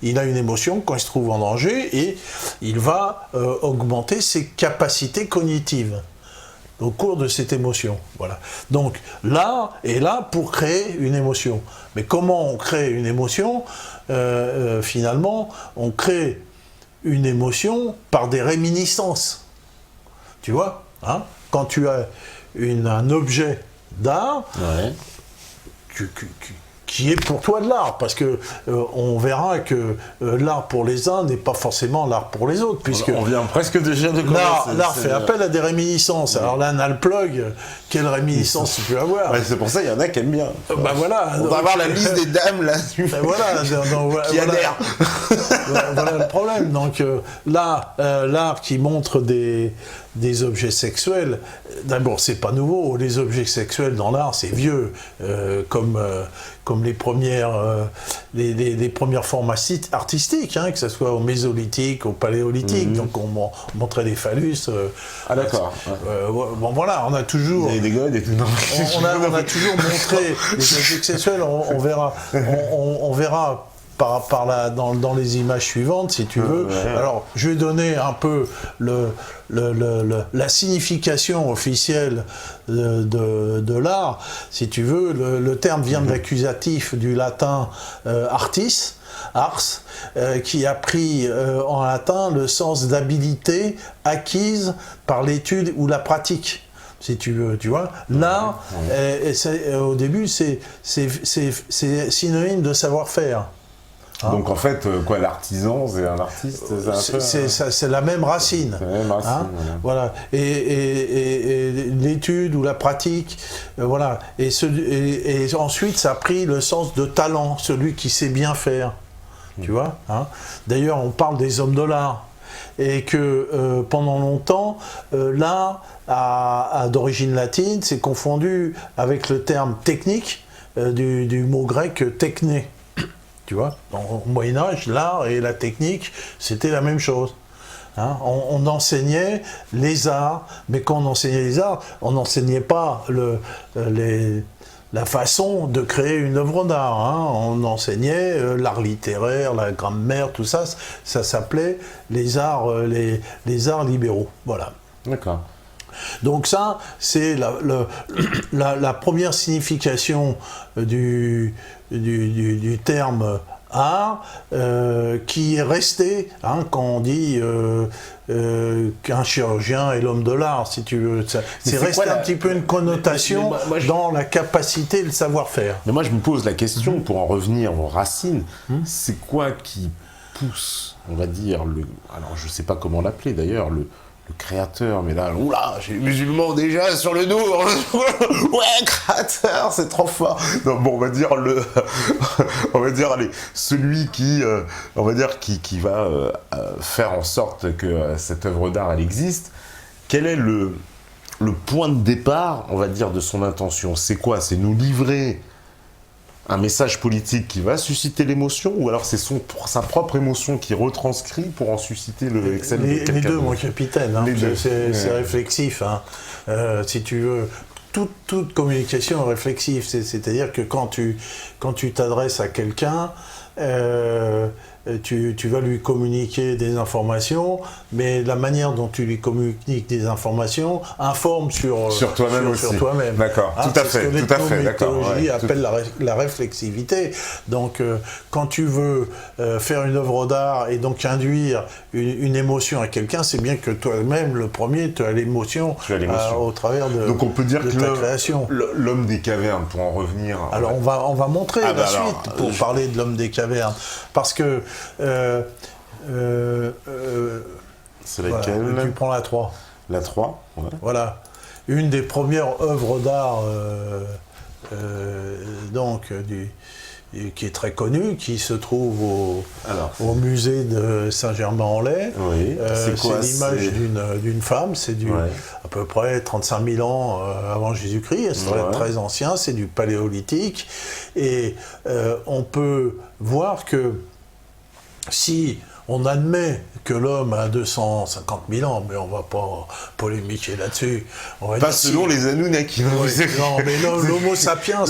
il a une émotion quand il se trouve en danger, et il va augmenter ses capacités cognitives au cours de cette émotion. Voilà. Donc l'art est là pour créer une émotion. Mais comment on crée une émotion? Finalement, on crée une émotion par des réminiscences. Tu vois, hein? Quand tu as un objet d'art, qui est pour toi de l'art, parce que on verra que l'art pour les uns n'est pas forcément l'art pour les autres, puisque on vient presque déjà de commencer. L'art fait appel à des réminiscences. Alors là, un plug, quelle réminiscence tu peux avoir? C'est pour ça qu'il y en a qui aiment bien. Voilà. On va avoir la liste des dames là. Qui adhèrent. Voilà le problème. Donc là, l'art qui montre des objets sexuels, d'abord c'est pas nouveau, les objets sexuels dans l'art c'est vieux, comme les premières formes artistiques, hein, que ce soit au mésolithique, au paléolithique, donc on montrait des phallus. Ah d'accord. Bon voilà, on a toujours... Des godes et tout. On a toujours montré les objets sexuels, on verra dans les images suivantes, si tu veux. Alors, je vais donner un peu la signification officielle de l'art. Si tu veux, le terme vient de l'accusatif du latin artis, ars, qui a pris en latin le sens d'habilité acquise par l'étude ou la pratique. Si tu veux, tu vois. L'art, au début, c'est synonyme de savoir-faire. Hein? Donc en fait, l'artisan, c'est un artiste, c'est la même racine. C'est la même racine, hein, voilà. Et l'étude ou la pratique, voilà. Et ensuite, ça a pris le sens de talent, celui qui sait bien faire. Tu vois, hein. D'ailleurs, on parle des hommes de l'art. Et que pendant longtemps, l'art d'origine latine s'est confondu avec le terme technique du mot grec techné. Tu vois, au Moyen-Âge, l'art et la technique, c'était la même chose. Hein, on enseignait les arts, mais quand on enseignait les arts, on n'enseignait pas la façon de créer une œuvre d'art. Hein. On enseignait l'art littéraire, la grammaire, tout ça. Ça s'appelait les arts libéraux. Voilà. D'accord. Donc ça, c'est la première signification du terme art qui est resté, hein, quand on dit qu'un chirurgien est l'homme de l'art, si tu veux. C'est resté un petit peu une connotation dans la capacité et le savoir-faire. Mais moi, je me pose la question, pour en revenir aux racines, c'est quoi qui pousse, on va dire, alors je ne sais pas comment l'appeler d'ailleurs, le créateur, mais là, oula, j'ai musulman déjà sur le dos. Ouais, créateur, c'est trop fort. Non, bon, on va dire celui qui va faire en sorte que cette œuvre d'art, elle existe. Quel est le point de départ, on va dire, de son intention? C'est quoi? C'est nous livrer un message politique qui va susciter l'émotion, ou alors c'est sa propre émotion qui retranscrit pour en susciter celle de quelqu'un? Les deux, mon capitaine. Hein, c'est réflexif. Hein. Si tu veux, toute communication est réflexive. C'est-à-dire que quand tu t'adresses à quelqu'un, tu vas lui communiquer des informations, mais la manière dont tu lui communiques des informations informe sur toi-même aussi. Sur toi-même. D'accord, tout à fait. C'est ce que l'ethnométhodologie appelle la réflexivité. Donc, quand tu veux faire une œuvre d'art et donc induire une émotion à quelqu'un, c'est bien que toi-même, le premier, tu as l'émotion au travers de donc on peut dire que ta création. L'homme des cavernes, pour en revenir... Alors, on va montrer la suite pour parler de l'homme des cavernes. Parce que... c'est laquelle? Voilà, tu prends la 3. La 3, ouais. Voilà. Une des premières œuvres d'art qui est très connue, qui se trouve au musée de Saint-Germain-en-Laye. Oui. C'est l'image d'une femme, c'est à peu près 35 000 ans avant Jésus-Christ, c'est très ancien, c'est du paléolithique. Et on peut voir que si on admet que l'homme a 250 000 ans, mais on ne va pas polémiquer là-dessus. Pas selon les Anunnaki. Non, mais l'homo sapiens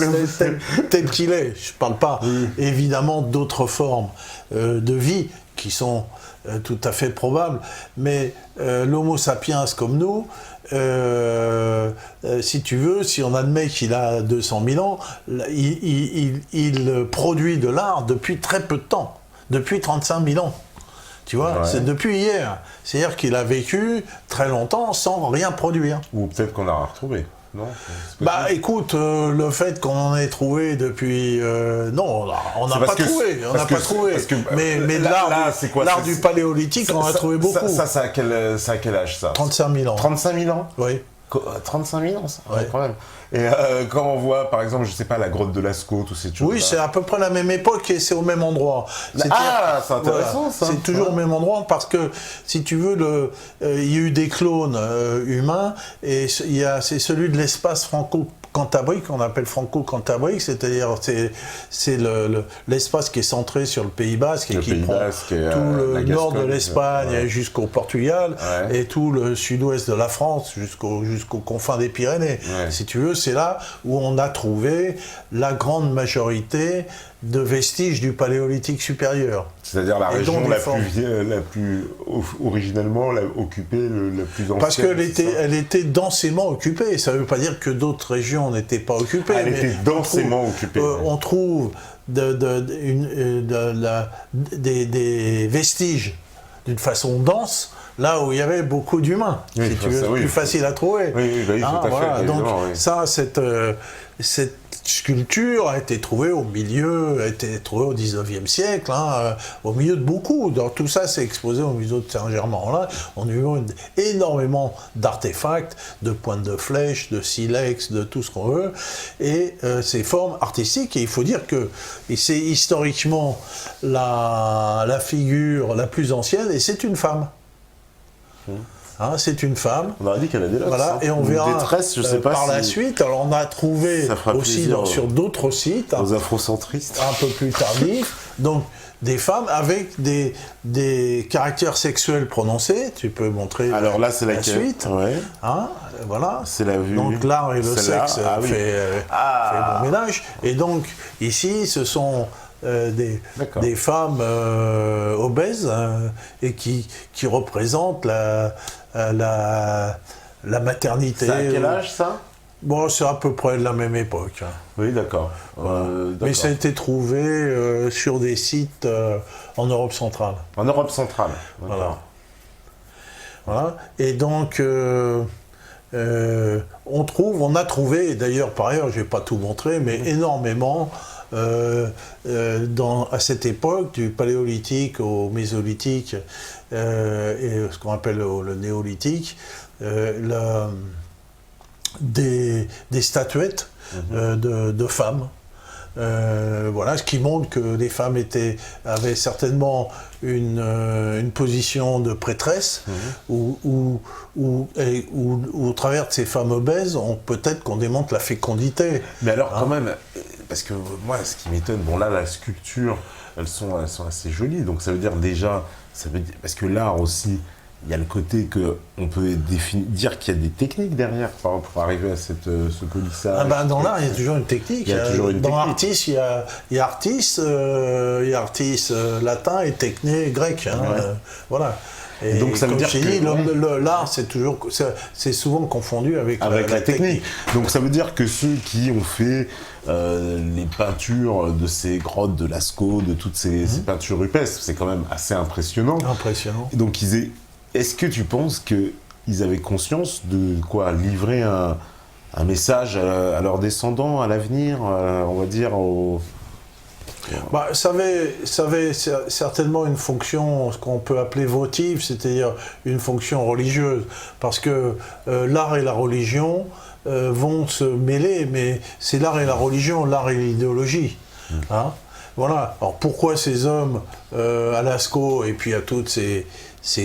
tel qu'il est. Je ne parle pas évidemment d'autres formes de vie qui sont tout à fait probables, mais l'homo sapiens comme nous, si tu veux, si on admet qu'il a 200 000 ans, il produit de l'art depuis très peu de temps. Depuis 35 000 ans. Tu vois, c'est depuis hier. C'est-à-dire qu'il a vécu très longtemps sans rien produire. Ou peut-être qu'on a retrouvé, non? Bah écoute, le fait qu'on en ait trouvé depuis... non, on n'a pas trouvé. On n'a pas trouvé. Mais l'art du paléolithique, on en a trouvé beaucoup. Ça, c'est à quel âge, ça? 35 000 ans. 35 000 ans? Oui. 35 000 ans, ça, quand même. Et quand on voit, par exemple, je sais pas, la grotte de Lascaux, tous ces choses. Oui, c'est à peu près la même époque et c'est au même endroit. C'est intéressant, ça. C'est toujours au même endroit parce que, si tu veux, il y a eu des clones humains et c'est celui de l'espace cantabrique, on appelle franco-cantabrique, c'est-à-dire c'est l'espace qui est centré sur le Pays Basque et qui prend tout le nord de l'Espagne jusqu'au Portugal et tout le sud-ouest de la France jusqu'aux confins des Pyrénées. Si tu veux, c'est là où on a trouvé la grande majorité de vestiges du Paléolithique supérieur. C'est-à-dire la région la plus originellement occupée, la plus ancienne. Parce qu'elle était densément occupée. Ça ne veut pas dire que d'autres régions n'étaient pas occupées. Elle était densément occupée. On trouve des vestiges d'une façon dense, là où il y avait beaucoup d'humains. Si tu veux, c'est plus facile à trouver. Oui, tout à fait. Donc ça, cette sculpture a été trouvée au 19e siècle, au milieu de beaucoup. Donc, tout ça s'est exposé au musée de Saint-Germain-en-Laye. On a eu énormément d'artefacts, de pointes de flèches, de silex, de tout ce qu'on veut, et ces formes artistiques. Et il faut dire que c'est historiquement la figure la plus ancienne, et c'est une femme. C'est une femme. On aurait dit qu'elle a des locks. Voilà, et on verra détresse, je sais pas par la suite. Alors on a trouvé aussi sur d'autres sites, aux afrocentristes, un peu plus tardifs, donc des femmes avec des caractères sexuels prononcés. Tu peux montrer. Alors là, c'est la suite. Voilà. C'est la vue. Donc l'art et le sexe fait bon ménage. Et donc ici, ce sont des femmes obèses et qui représentent la maternité. C'est à quel âge ça ? Bon, c'est à peu près de la même époque. Oui, d'accord. Mais ça a été trouvé sur des sites en Europe centrale. En Europe centrale. Voilà. Et donc, on a trouvé, et d'ailleurs par ailleurs, je ne vais pas tout montrer, mais énormément. À cette époque, du paléolithique au mésolithique et ce qu'on appelle le néolithique, des statuettes de femmes. Ce qui montre que les femmes avaient certainement une position de prêtresse, où au travers de ces femmes obèses, peut-être qu'on démontre la fécondité. Mais alors quand même, parce que moi, ce qui m'étonne, la sculpture, elles sont assez jolies, donc ça veut dire déjà, parce que l'art aussi, il y a le côté qu'on peut dire qu'il y a des techniques derrière pour arriver à ce polissage. Dans l'art, il y a toujours une technique. Dans artiste, il y a artiste latin et techné grec. Voilà. Et donc ça veut dire que l'art, c'est souvent confondu avec la technique. Donc ça veut dire que ceux qui ont fait les peintures de ces grottes de Lascaux, de toutes ces peintures rupestres, c'est quand même assez impressionnant. Et donc est-ce que tu penses qu'ils avaient conscience de livrer un message à leurs descendants, à l'avenir, on va dire ça avait certainement une fonction, ce qu'on peut appeler votive, c'est-à-dire une fonction religieuse, parce que l'art et la religion vont se mêler, mais c'est l'art et la religion, l'art et l'idéologie. Voilà. Alors pourquoi ces hommes à Lascaux et puis à toutes ces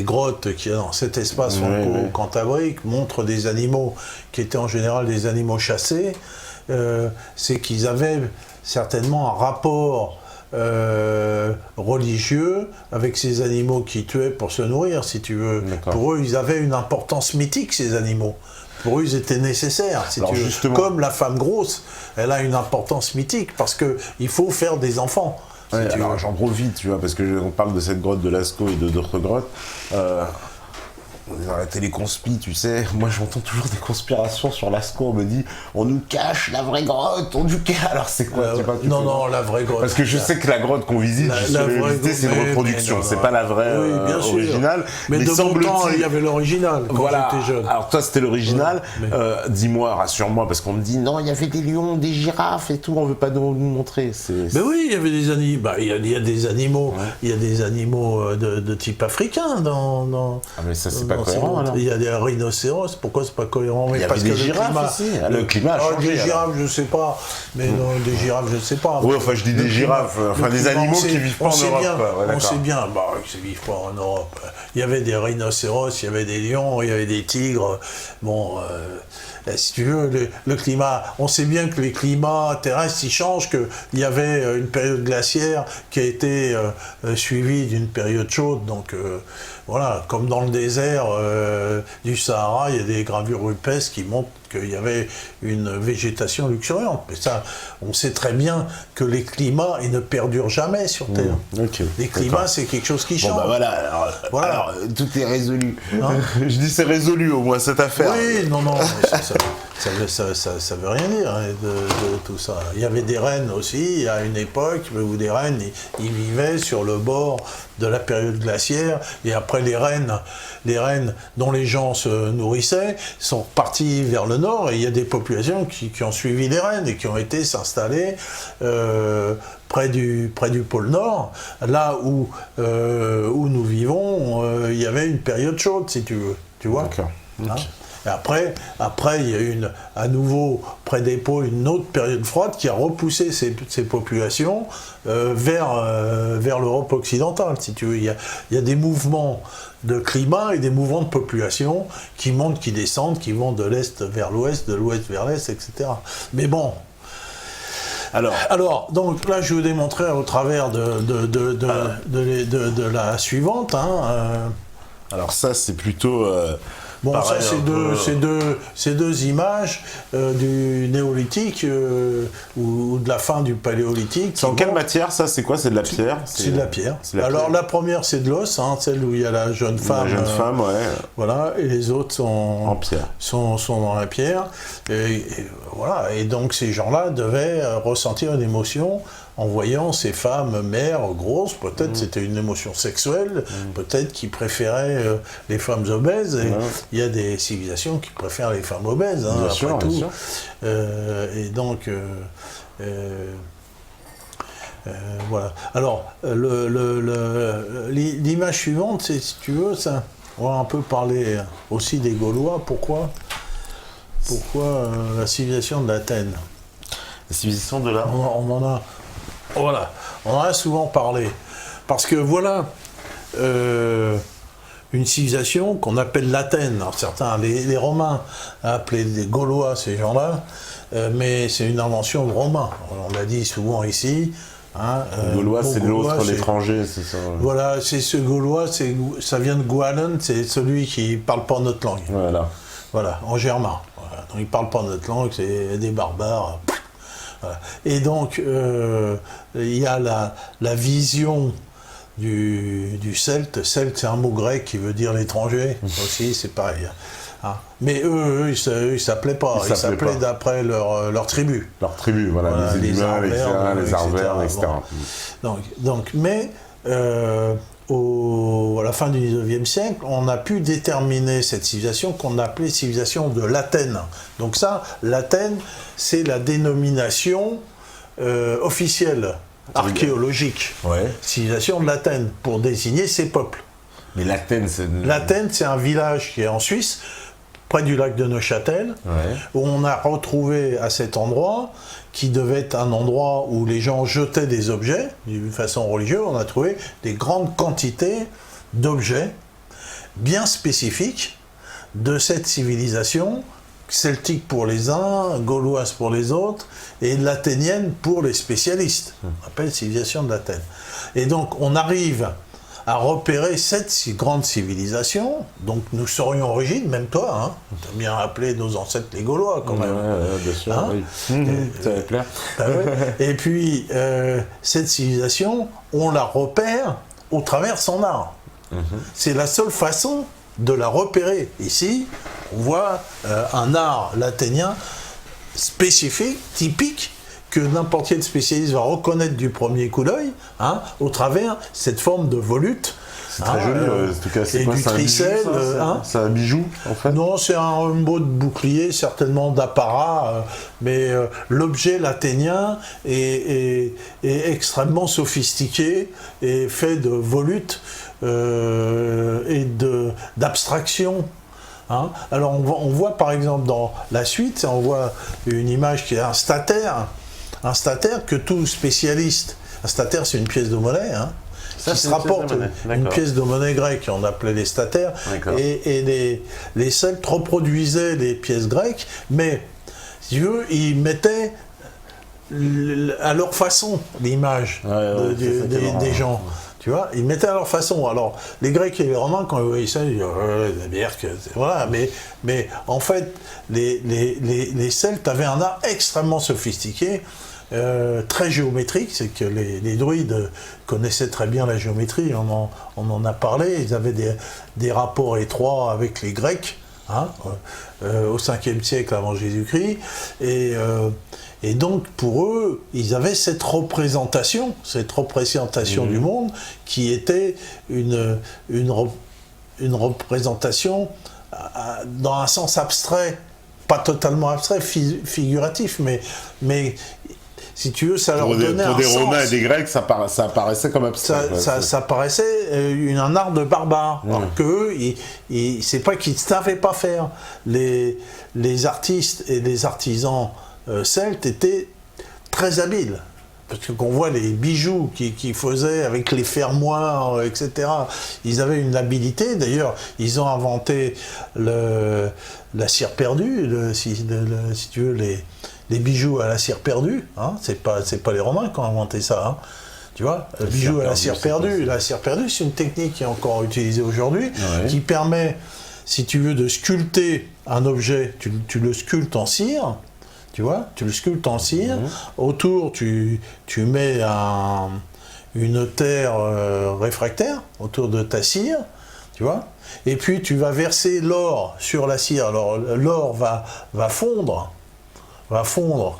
grottes qu'il y a dans cet espace franco-cantabrique montrent des animaux qui étaient en général des animaux chassés, c'est qu'ils avaient certainement un rapport religieux avec ces animaux qui tuaient pour se nourrir, si tu veux. Pour eux, ils avaient une importance mythique, ces animaux. Pour eux, ils étaient nécessaires, si tu veux. Justement. Comme la femme grosse, elle a une importance mythique, parce qu'il faut faire des enfants. J'en profite, tu vois, parce qu'on parle de cette grotte de Lascaux et d'autres grottes. On est dans la téléconspi, tu sais. Moi, j'entends toujours des conspirations sur Lascaux. On me dit, on nous cache la vraie grotte, on nous cache. Alors, c'est quoi Non, la vraie grotte. Parce que je sais que la grotte qu'on visite, c'est une reproduction. C'est pas la vraie originale. Mais de mon temps, il y avait l'original quand j'étais jeune. Alors, toi, c'était l'original. Dis-moi, rassure-moi, parce qu'on me dit, non, il y avait des lions, des girafes et tout, on veut pas nous montrer. Mais oui, il y avait des animaux. Il y a des animaux. Il y a des animaux de type africain dans. Ah, mais ça, c'est pas cohérent, alors. Il y a des rhinocéros, pourquoi c'est pas cohérent? Il y avait des girafes aussi. Le climat a changé. Des girafes, je sais pas. Mais non, des girafes, je sais pas. Oui, enfin, je dis des girafes. Enfin, des animaux qui vivent pas en Europe. On sait bien, qu'ils vivent pas en Europe. Il y avait des rhinocéros, il y avait des lions, il y avait des tigres. si tu veux, le climat, on sait bien que les climats terrestres, ils changent, qu'il y avait une période glaciaire qui a été suivie d'une période chaude, donc voilà, comme dans le désert du Sahara, il y a des gravures rupestres qui montrent qu'il y avait une végétation luxuriante. Mais ça, on sait très bien que les climats, ils ne perdurent jamais sur Terre. Okay, les climats, c'est quelque chose qui change. Bon, bah voilà, alors, tout est résolu. Je dis c'est résolu au moins cette affaire. Oui, non, ça veut rien dire de tout ça. Il y avait des rennes aussi, à une époque où des rennes, ils vivaient sur le bord de la période glaciaire, et après les rennes dont les gens se nourrissaient sont partis vers le nord, et il y a des populations qui ont suivi les rennes et qui ont été s'installer près du pôle Nord, là où nous vivons, il y avait une période chaude, si tu veux, tu vois. D'accord. Hein? Et après, il y a eu à nouveau, près des pôles, une autre période froide qui a repoussé ces populations vers l'Europe occidentale, si tu veux. Il y a des mouvements de climat et des mouvements de population qui montent, qui descendent, qui vont de l'Est vers l'Ouest, de l'Ouest vers l'Est, etc. Mais bon... Alors, donc là, je vais vous démontrer au travers de la suivante. Alors ça, c'est plutôt... Bon, ça, c'est deux images du néolithique ou de la fin du paléolithique. C'est en quelle matière, ça? C'est quoi? C'est de la pierre? C'est de la pierre. Alors, la première, c'est de l'os, celle où il y a la jeune femme. La jeune femme, ouais. Voilà, et les autres sont en pierre. Sont dans la pierre. Et voilà, et donc ces gens-là devaient ressentir une émotion en voyant ces femmes mères grosses, peut-être c'était une émotion sexuelle, peut-être qu'ils préféraient les femmes obèses, et il y a des civilisations qui préfèrent les femmes obèses, bien après sûr, tout. bien sûr. Et donc, voilà. Alors, l'image suivante, c'est, si tu veux, ça, on va un peu parler aussi des Gaulois. Pourquoi la civilisation d'Athènes? La civilisation de là. On en a souvent parlé. Parce que voilà une civilisation qu'on appelle l'Athènes. Alors certains, les Romains appelaient les Gaulois ces gens-là, mais c'est une invention de Romains. On l'a dit souvent ici. Gaulois, c'est l'autre, l'étranger, c'est ça. Voilà, c'est ce Gaulois, ça vient de Gaulen, c'est celui qui parle pas notre langue. Voilà, en germain. Voilà. Donc ils parlent pas notre langue, c'est des barbares. Voilà. Et donc, il y a la vision du celte. Celte, c'est un mot grec qui veut dire l'étranger, aussi, c'est pareil. Mais eux, ils s'appelaient pas. Ils s'appelaient d'après leur tribu. Leur tribu, voilà, les Arvers, etc. Mais à la fin du XIXe siècle, on a pu déterminer cette civilisation qu'on appelait civilisation de l'Athènes. Donc ça, l'Athènes, c'est la dénomination officielle, archéologique. Civilisation de l'Athènes, pour désigner ces peuples. Mais l'Athènes, c'est un village qui est en Suisse, près du lac de Neuchâtel, où on a retrouvé à cet endroit, qui devait être un endroit où les gens jetaient des objets, d'une façon religieuse, on a trouvé des grandes quantités d'objets bien spécifiques de cette civilisation, celtique pour les uns, gauloise pour les autres, et l'athénienne pour les spécialistes. On appelle civilisation d'Athènes. Et donc on arrive à repérer cette grande civilisation, donc nous serions origine, même toi, tu as bien appelé nos ancêtres les Gaulois quand même. Bien sûr, ça va être clair. Et puis, cette civilisation, on la repère au travers de son art. C'est la seule façon de la repérer. Ici, on voit un art l'athénien spécifique, typique, que n'importe quel spécialiste va reconnaître du premier coup d'œil, au travers cette forme de volute. C'est très joli, en tout cas. C'est quoi, du tricelle. C'est un bijou, en fait? Non, c'est un mot de bouclier, certainement d'apparat, mais l'objet l'athénien est extrêmement sophistiqué et fait de volutes et d'abstraction. Alors on voit par exemple dans la suite, on voit une image qui est un statère que tout spécialiste, un statère c'est une pièce de monnaie, Ça, qui c'est se rapportent une d'accord. pièce de monnaie grecque, on appelait les statères, D'accord. et les Celtes reproduisaient les pièces grecques, mais si tu veux, ils mettaient à leur façon l'image des gens. Tu vois, ils mettaient à leur façon. Alors, les Grecs et les Romains, quand ils voyaient ça, ils disaient la bière, voilà. Mais en fait, les Celtes avaient un art extrêmement sophistiqué, très géométrique. C'est que les druides connaissaient très bien la géométrie, on en a parlé. Ils avaient des rapports étroits avec les Grecs, hein, au 5e siècle avant Jésus-Christ. Et donc, pour eux, ils avaient cette représentation du monde qui était une représentation dans un sens abstrait, pas totalement abstrait, figuratif, mais si tu veux, ça leur donnait un sens. Pour des Romains et des Grecs, ça paraissait comme abstrait. Ça paraissait un art de barbare. Alors qu'eux, c'est pas qu'ils ne savaient pas faire. Les artistes et les artisans celtes étaient très habiles. Parce qu'on voit les bijoux qu'ils faisaient avec les fermoirs, etc. Ils avaient une habileté. D'ailleurs, ils ont inventé la cire perdue, si tu veux, les bijoux à la cire perdue. Hein. C'est pas les Romains qui ont inventé ça. Hein. Tu vois, le bijou à la cire perdue. La cire perdue, c'est une technique qui est encore utilisée aujourd'hui, qui permet, si tu veux, de sculpter un objet. Tu le sculptes en cire. Tu vois, tu le sculptes en cire. Autour, tu mets une terre réfractaire autour de ta cire, tu vois. Et puis tu vas verser l'or sur la cire. Alors l'or va fondre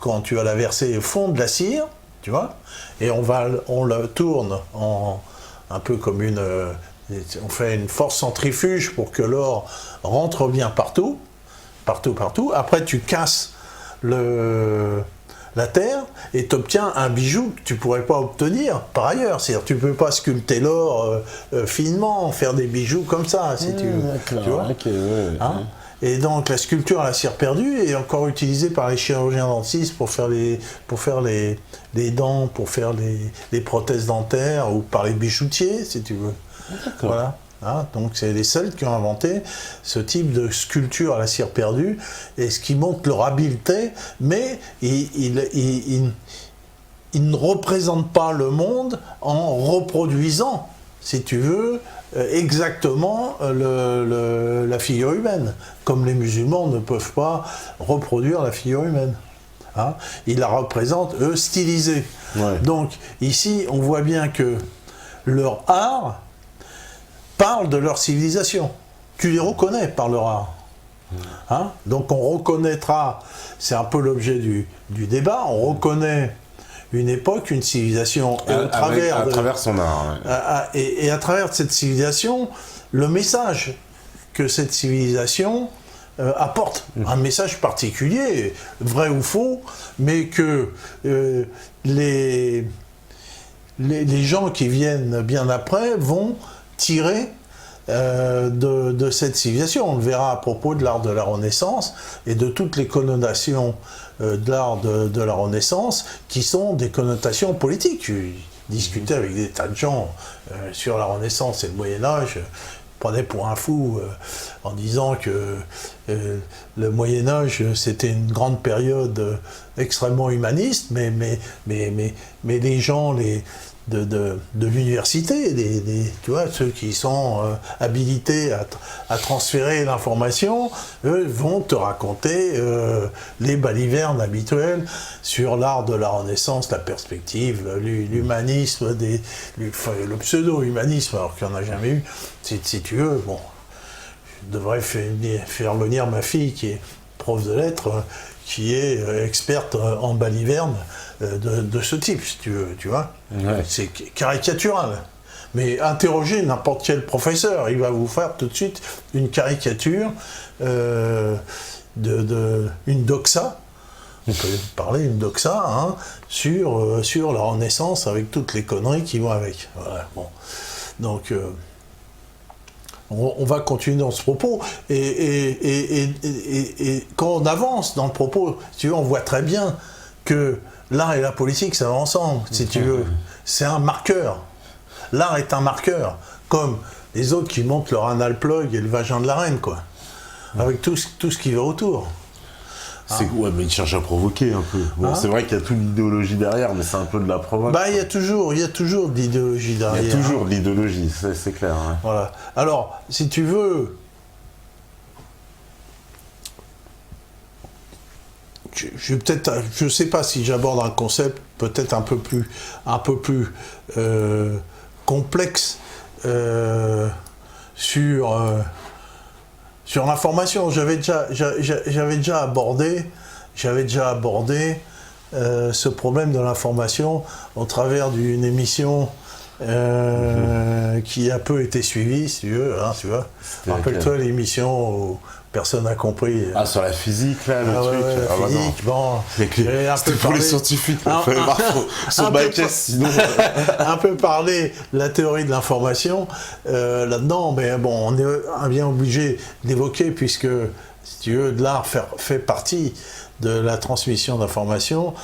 quand tu vas la verser, fondre la cire, tu vois. Et on la tourne un peu comme on fait une force centrifuge pour que l'or rentre bien partout. Après tu casses la terre et tu obtiens un bijou que tu ne pourrais pas obtenir par ailleurs. C'est-à-dire tu ne peux pas sculpter l'or finement, faire des bijoux comme ça, si tu veux. Tu vois, hein? Et donc la sculpture à la cire perdue est encore utilisée par les chirurgiens dentistes pour faire les dents, pour faire les prothèses dentaires, ou par les bijoutiers, si tu veux. D'accord. Voilà. Hein, donc c'est les Celtes qui ont inventé ce type de sculpture à la cire perdue, et ce qui montre leur habileté, mais ils ne représentent pas le monde en reproduisant, si tu veux, exactement la figure humaine, comme les musulmans ne peuvent pas reproduire la figure humaine. Hein, ils la représentent, eux, stylisée. Ouais. Donc ici, on voit bien que leur art parlent de leur civilisation. Tu les reconnais par leur art. Hein? Donc on reconnaîtra, c'est un peu l'objet du débat, on reconnaît une époque, une civilisation, et à travers son art. Ouais. Et à travers cette civilisation, le message que cette civilisation apporte, un message particulier, vrai ou faux, mais que les gens qui viennent bien après vont tirer de cette civilisation. On le verra à propos de l'art de la Renaissance et de toutes les connotations de l'art de la Renaissance qui sont des connotations politiques. Je discutais avec des tas de gens sur la Renaissance et le Moyen-Âge, prenais pour un fou en disant que le Moyen-Âge c'était une grande période extrêmement humaniste, mais les gens de l'université, tu vois, ceux qui sont habilités à transférer l'information, eux vont te raconter les balivernes habituelles sur l'art de la Renaissance, la perspective, l'humanisme, le pseudo-humanisme, alors qu'il n'y en a jamais eu, si tu veux. Bon, je devrais faire venir ma fille qui est prof de lettres, qui est experte en balivernes de ce type, si tu veux, tu vois. Ouais. C'est caricatural. Mais interrogez n'importe quel professeur, il va vous faire tout de suite une caricature, une doxa, on peut parler d'une doxa, hein, sur la Renaissance avec toutes les conneries qui vont avec. Voilà, bon. Donc, on va continuer dans ce propos, et quand on avance dans le propos, si tu veux, on voit très bien que l'art et la politique, ça va ensemble, si tu veux. C'est un marqueur. L'art est un marqueur, comme les autres qui montrent leur anal plug et le vagin de la reine, quoi. Avec tout ce qui va autour. Ouais, mais il cherche à provoquer un peu. Bon, c'est vrai qu'il y a toute l'idéologie derrière, mais c'est un peu de la provoque. Il y a toujours de l'idéologie derrière. Il y a toujours de l'idéologie, c'est clair. Ouais. Voilà. Alors, si tu veux, je sais pas si j'aborde un concept peut-être un peu plus complexe sur l'information. J'avais déjà abordé ce problème de l'information au travers d'une émission qui a peu été suivie, si tu veux. Hein, tu vois. Rappelle-toi l'émission où personne n'a compris. Sur la physique, là, le truc. La physique, bon. C'était pour les scientifiques. Son bac, sinon. Un peu parler de la théorie de l'information là-dedans, mais bon, on est bien obligé d'évoquer, puisque, si tu veux, de l'art fait partie de la transmission d'informations,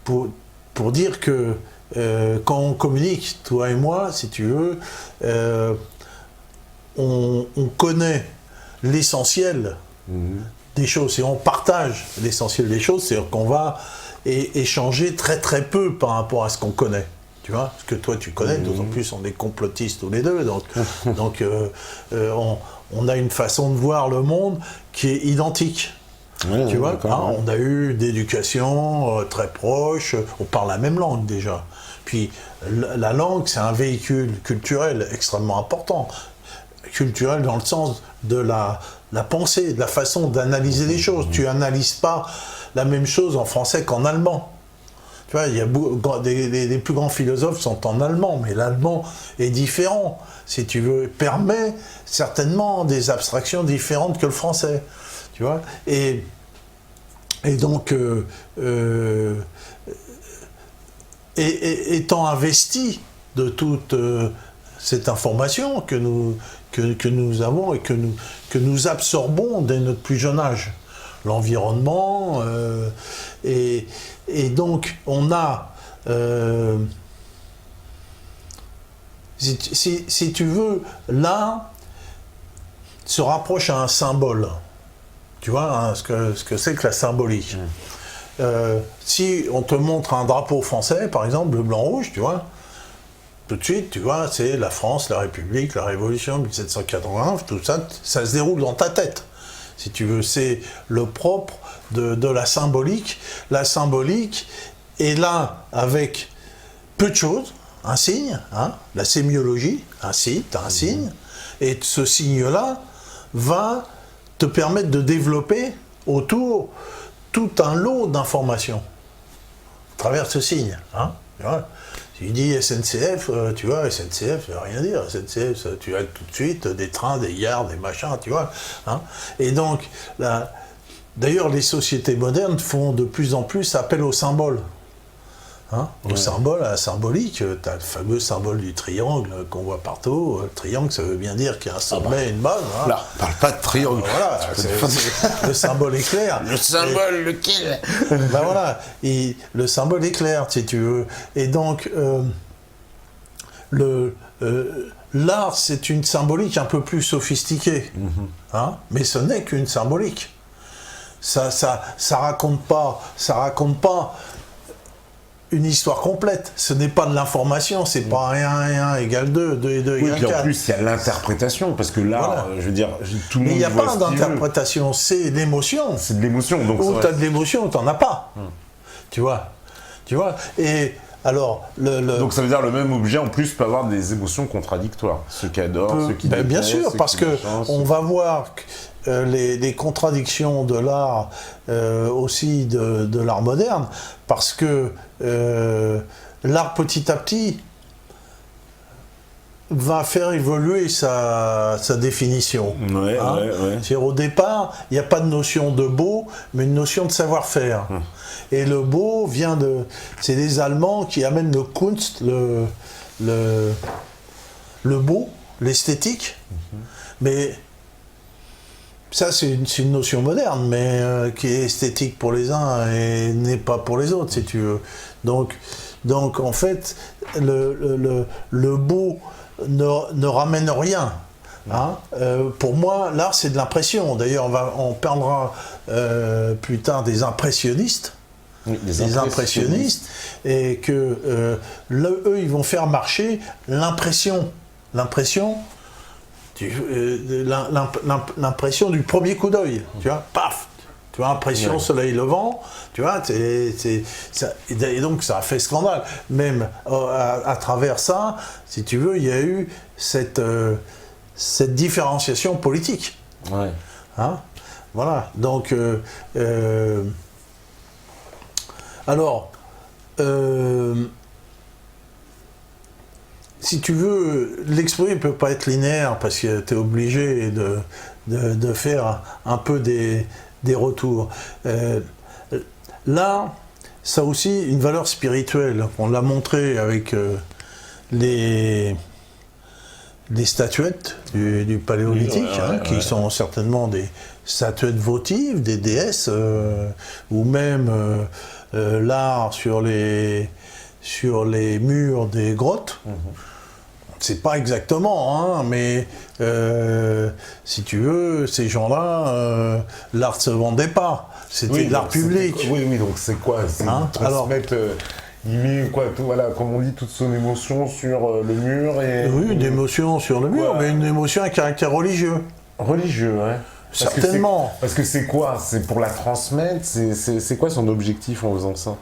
pour dire que quand on communique, toi et moi, si tu veux, on connaît l'essentiel des choses, et on partage l'essentiel des choses, c'est-à-dire qu'on va échanger très très peu par rapport à ce qu'on connaît. Tu vois, ce que toi tu connais, d'autant plus on est complotistes tous les deux, donc on a une façon de voir le monde qui est identique. Ouais, tu vois, on a eu d'éducation très proche, on parle la même langue déjà. Puis la langue, c'est un véhicule culturel extrêmement important. Culturel dans le sens de la pensée, de la façon d'analyser les choses. Tu n'analyses pas la même chose en français qu'en allemand. Tu vois, il y a les plus grands philosophes sont en allemand, mais l'allemand est différent, si tu veux, permet certainement des abstractions différentes que le français. Tu vois, et donc, étant investi de toute cette information que nous avons et que nous absorbons dès notre plus jeune âge, l'environnement, et donc on a, si tu veux, l'art se rapproche à un symbole. Tu vois, hein, ce que c'est que la symbolique. Si on te montre un drapeau français, par exemple, bleu, blanc, rouge, tu vois, tout de suite, tu vois, c'est la France, la République, la Révolution, 1789, tout ça, ça se déroule dans ta tête. Si tu veux, c'est le propre de la symbolique. La symbolique est là avec peu de choses, un signe, hein, la sémiologie, un signe, t'as un signe, et ce signe-là va te permettre de développer autour tout un lot d'informations à travers ce signe. Hein, tu vois. Si tu dis SNCF, tu vois, SNCF, ça veut rien dire. SNCF, tu as tout de suite des trains, des gares, des machins, tu vois. Hein. Et donc, d'ailleurs, les sociétés modernes font de plus en plus appel aux symboles. Hein, au symbole, à la symbolique, tu as le fameux symbole du triangle qu'on voit partout. Le triangle, ça veut bien dire qu'il y a un sommet et une base. Hein. Là, on parle pas de triangle. Voilà, le symbole est clair. Le symbole, lequel? Ben voilà, et le symbole est clair, si tu veux. Et donc, l'art, c'est une symbolique un peu plus sophistiquée. Hein, mais ce n'est qu'une symbolique. Ça raconte pas une histoire complète. Ce n'est pas de l'information, c'est pas 1 et 1 égale 2, 2 et 2 égale 4. En plus, il y a l'interprétation, parce que là, voilà. Je veux dire, tout le monde. Mais il n'y a pas d'interprétation, c'est l'émotion. C'est de l'émotion. Ou tu as de l'émotion, tu n'en as pas. Tu vois. Et alors, donc ça veut dire le même objet, en plus, peut avoir des émotions contradictoires. Ceux qui adorent, ceux qui détestent. Bien sûr, parce qu'on va voir les contradictions de l'art, aussi de l'art moderne, parce que l'art petit à petit va faire évoluer sa définition. Ouais. C'est-à-dire, au départ, il n'y a pas de notion de beau, mais une notion de savoir-faire. Et le beau vient c'est les Allemands qui amènent le Kunst, le beau, l'esthétique. Mais ça, c'est une notion moderne, mais qui est esthétique pour les uns et n'est pas pour les autres, si tu veux. Donc Donc en fait, le beau ne ramène rien. Hein. Pour moi, l'art, c'est de l'impression. D'ailleurs, on parlera plus tard des impressionnistes. Oui, des impressionnistes, et que eux, ils vont faire marcher l'impression. L'impression du premier coup d'œil. Tu vois, paf! Tu vois, impression, soleil levant, tu vois, et donc ça a fait scandale. Même à travers ça, si tu veux, il y a eu cette différenciation politique. Ouais. Hein, voilà, donc... alors, si tu veux, l'exposé ne peut pas être linéaire parce que tu es obligé de faire un peu des retours. Là, ça a aussi une valeur spirituelle. On l'a montré avec les statuettes du Paléolithique, qui sont certainement des statuettes votives, des déesses, ou même l'art sur les murs des grottes. C'est pas exactement, hein, mais si tu veux, ces gens-là, l'art ne se vendait pas. C'était de l'art public. Oui, donc c'est quoi? C'est transmettre... Il met quoi, voilà, comme on dit, toute son émotion sur le mur et... Oui, une émotion sur le mur, mais une émotion à caractère religieux. Religieux, ouais. Certainement. Parce que c'est quoi? C'est pour la transmettre? C'est quoi son objectif en faisant ça?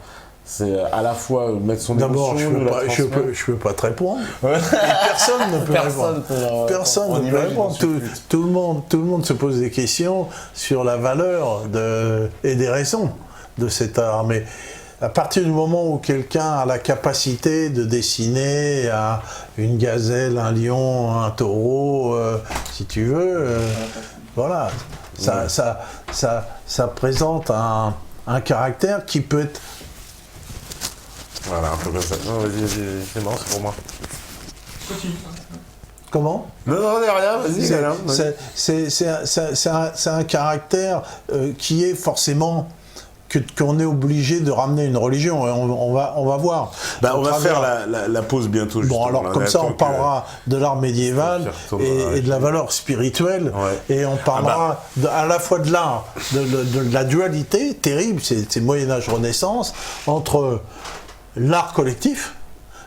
C'est à la fois mettre son émotion... D'abord, je peux pas te répondre. Personne ne peut répondre. Personne ne peut répondre. Tout le monde se pose des questions sur la valeur et des raisons de cet art. Mais à partir du moment où quelqu'un a la capacité de dessiner une gazelle, un lion, un taureau, si tu veux, voilà, ça présente un caractère qui peut être... Voilà, un peu comme ça. Non, vas-y, c'est mort, c'est pour moi. Comment? Non, rien, vas-y, c'est un caractère qui est forcément... qu'on est obligé de ramener une religion, on va voir. On va faire la pause bientôt. Bon, alors comme ça, on parlera de l'art médiéval et de la valeur spirituelle, et on parlera à la fois de l'art, de la dualité terrible, c'est Moyen-Âge Renaissance, entre l'art collectif,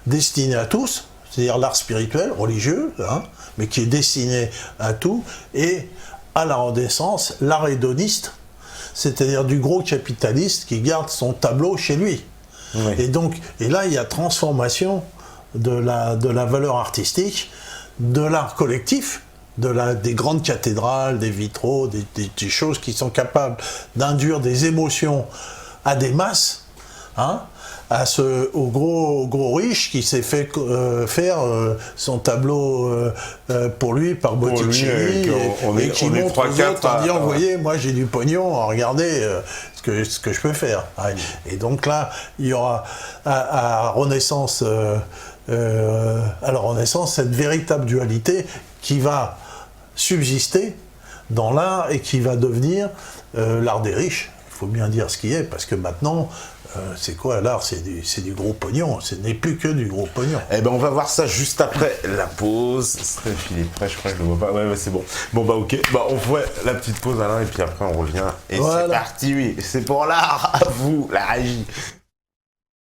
destiné à tous, c'est-à-dire l'art spirituel, religieux, hein, mais qui est destiné à tout, et à la Renaissance, l'art hédoniste, c'est-à-dire du gros capitaliste qui garde son tableau chez lui. Oui. Et là, il y a transformation de la valeur artistique, de l'art collectif, des grandes cathédrales, des vitraux, des choses qui sont capables d'induire des émotions à des masses, hein, au gros riche qui s'est fait faire son tableau pour lui par Botticelli, et qui montre aux autres en disant, vous voyez, moi j'ai du pognon, regardez ce que je peux faire. Et donc là, il y aura à la Renaissance cette véritable dualité qui va subsister dans l'art et qui va devenir l'art des riches. Il faut bien dire ce qui est, parce que maintenant, c'est quoi l'art? C'est du gros pognon, ce n'est plus que du gros pognon. Eh ben on va voir ça juste après la pause. C'est Philippe, je crois que je le vois pas. Ouais, c'est bon. Bon ok, on fait la petite pause Alain et puis après on revient. Et voilà. C'est parti, oui, c'est pour l'art, à vous, la régie.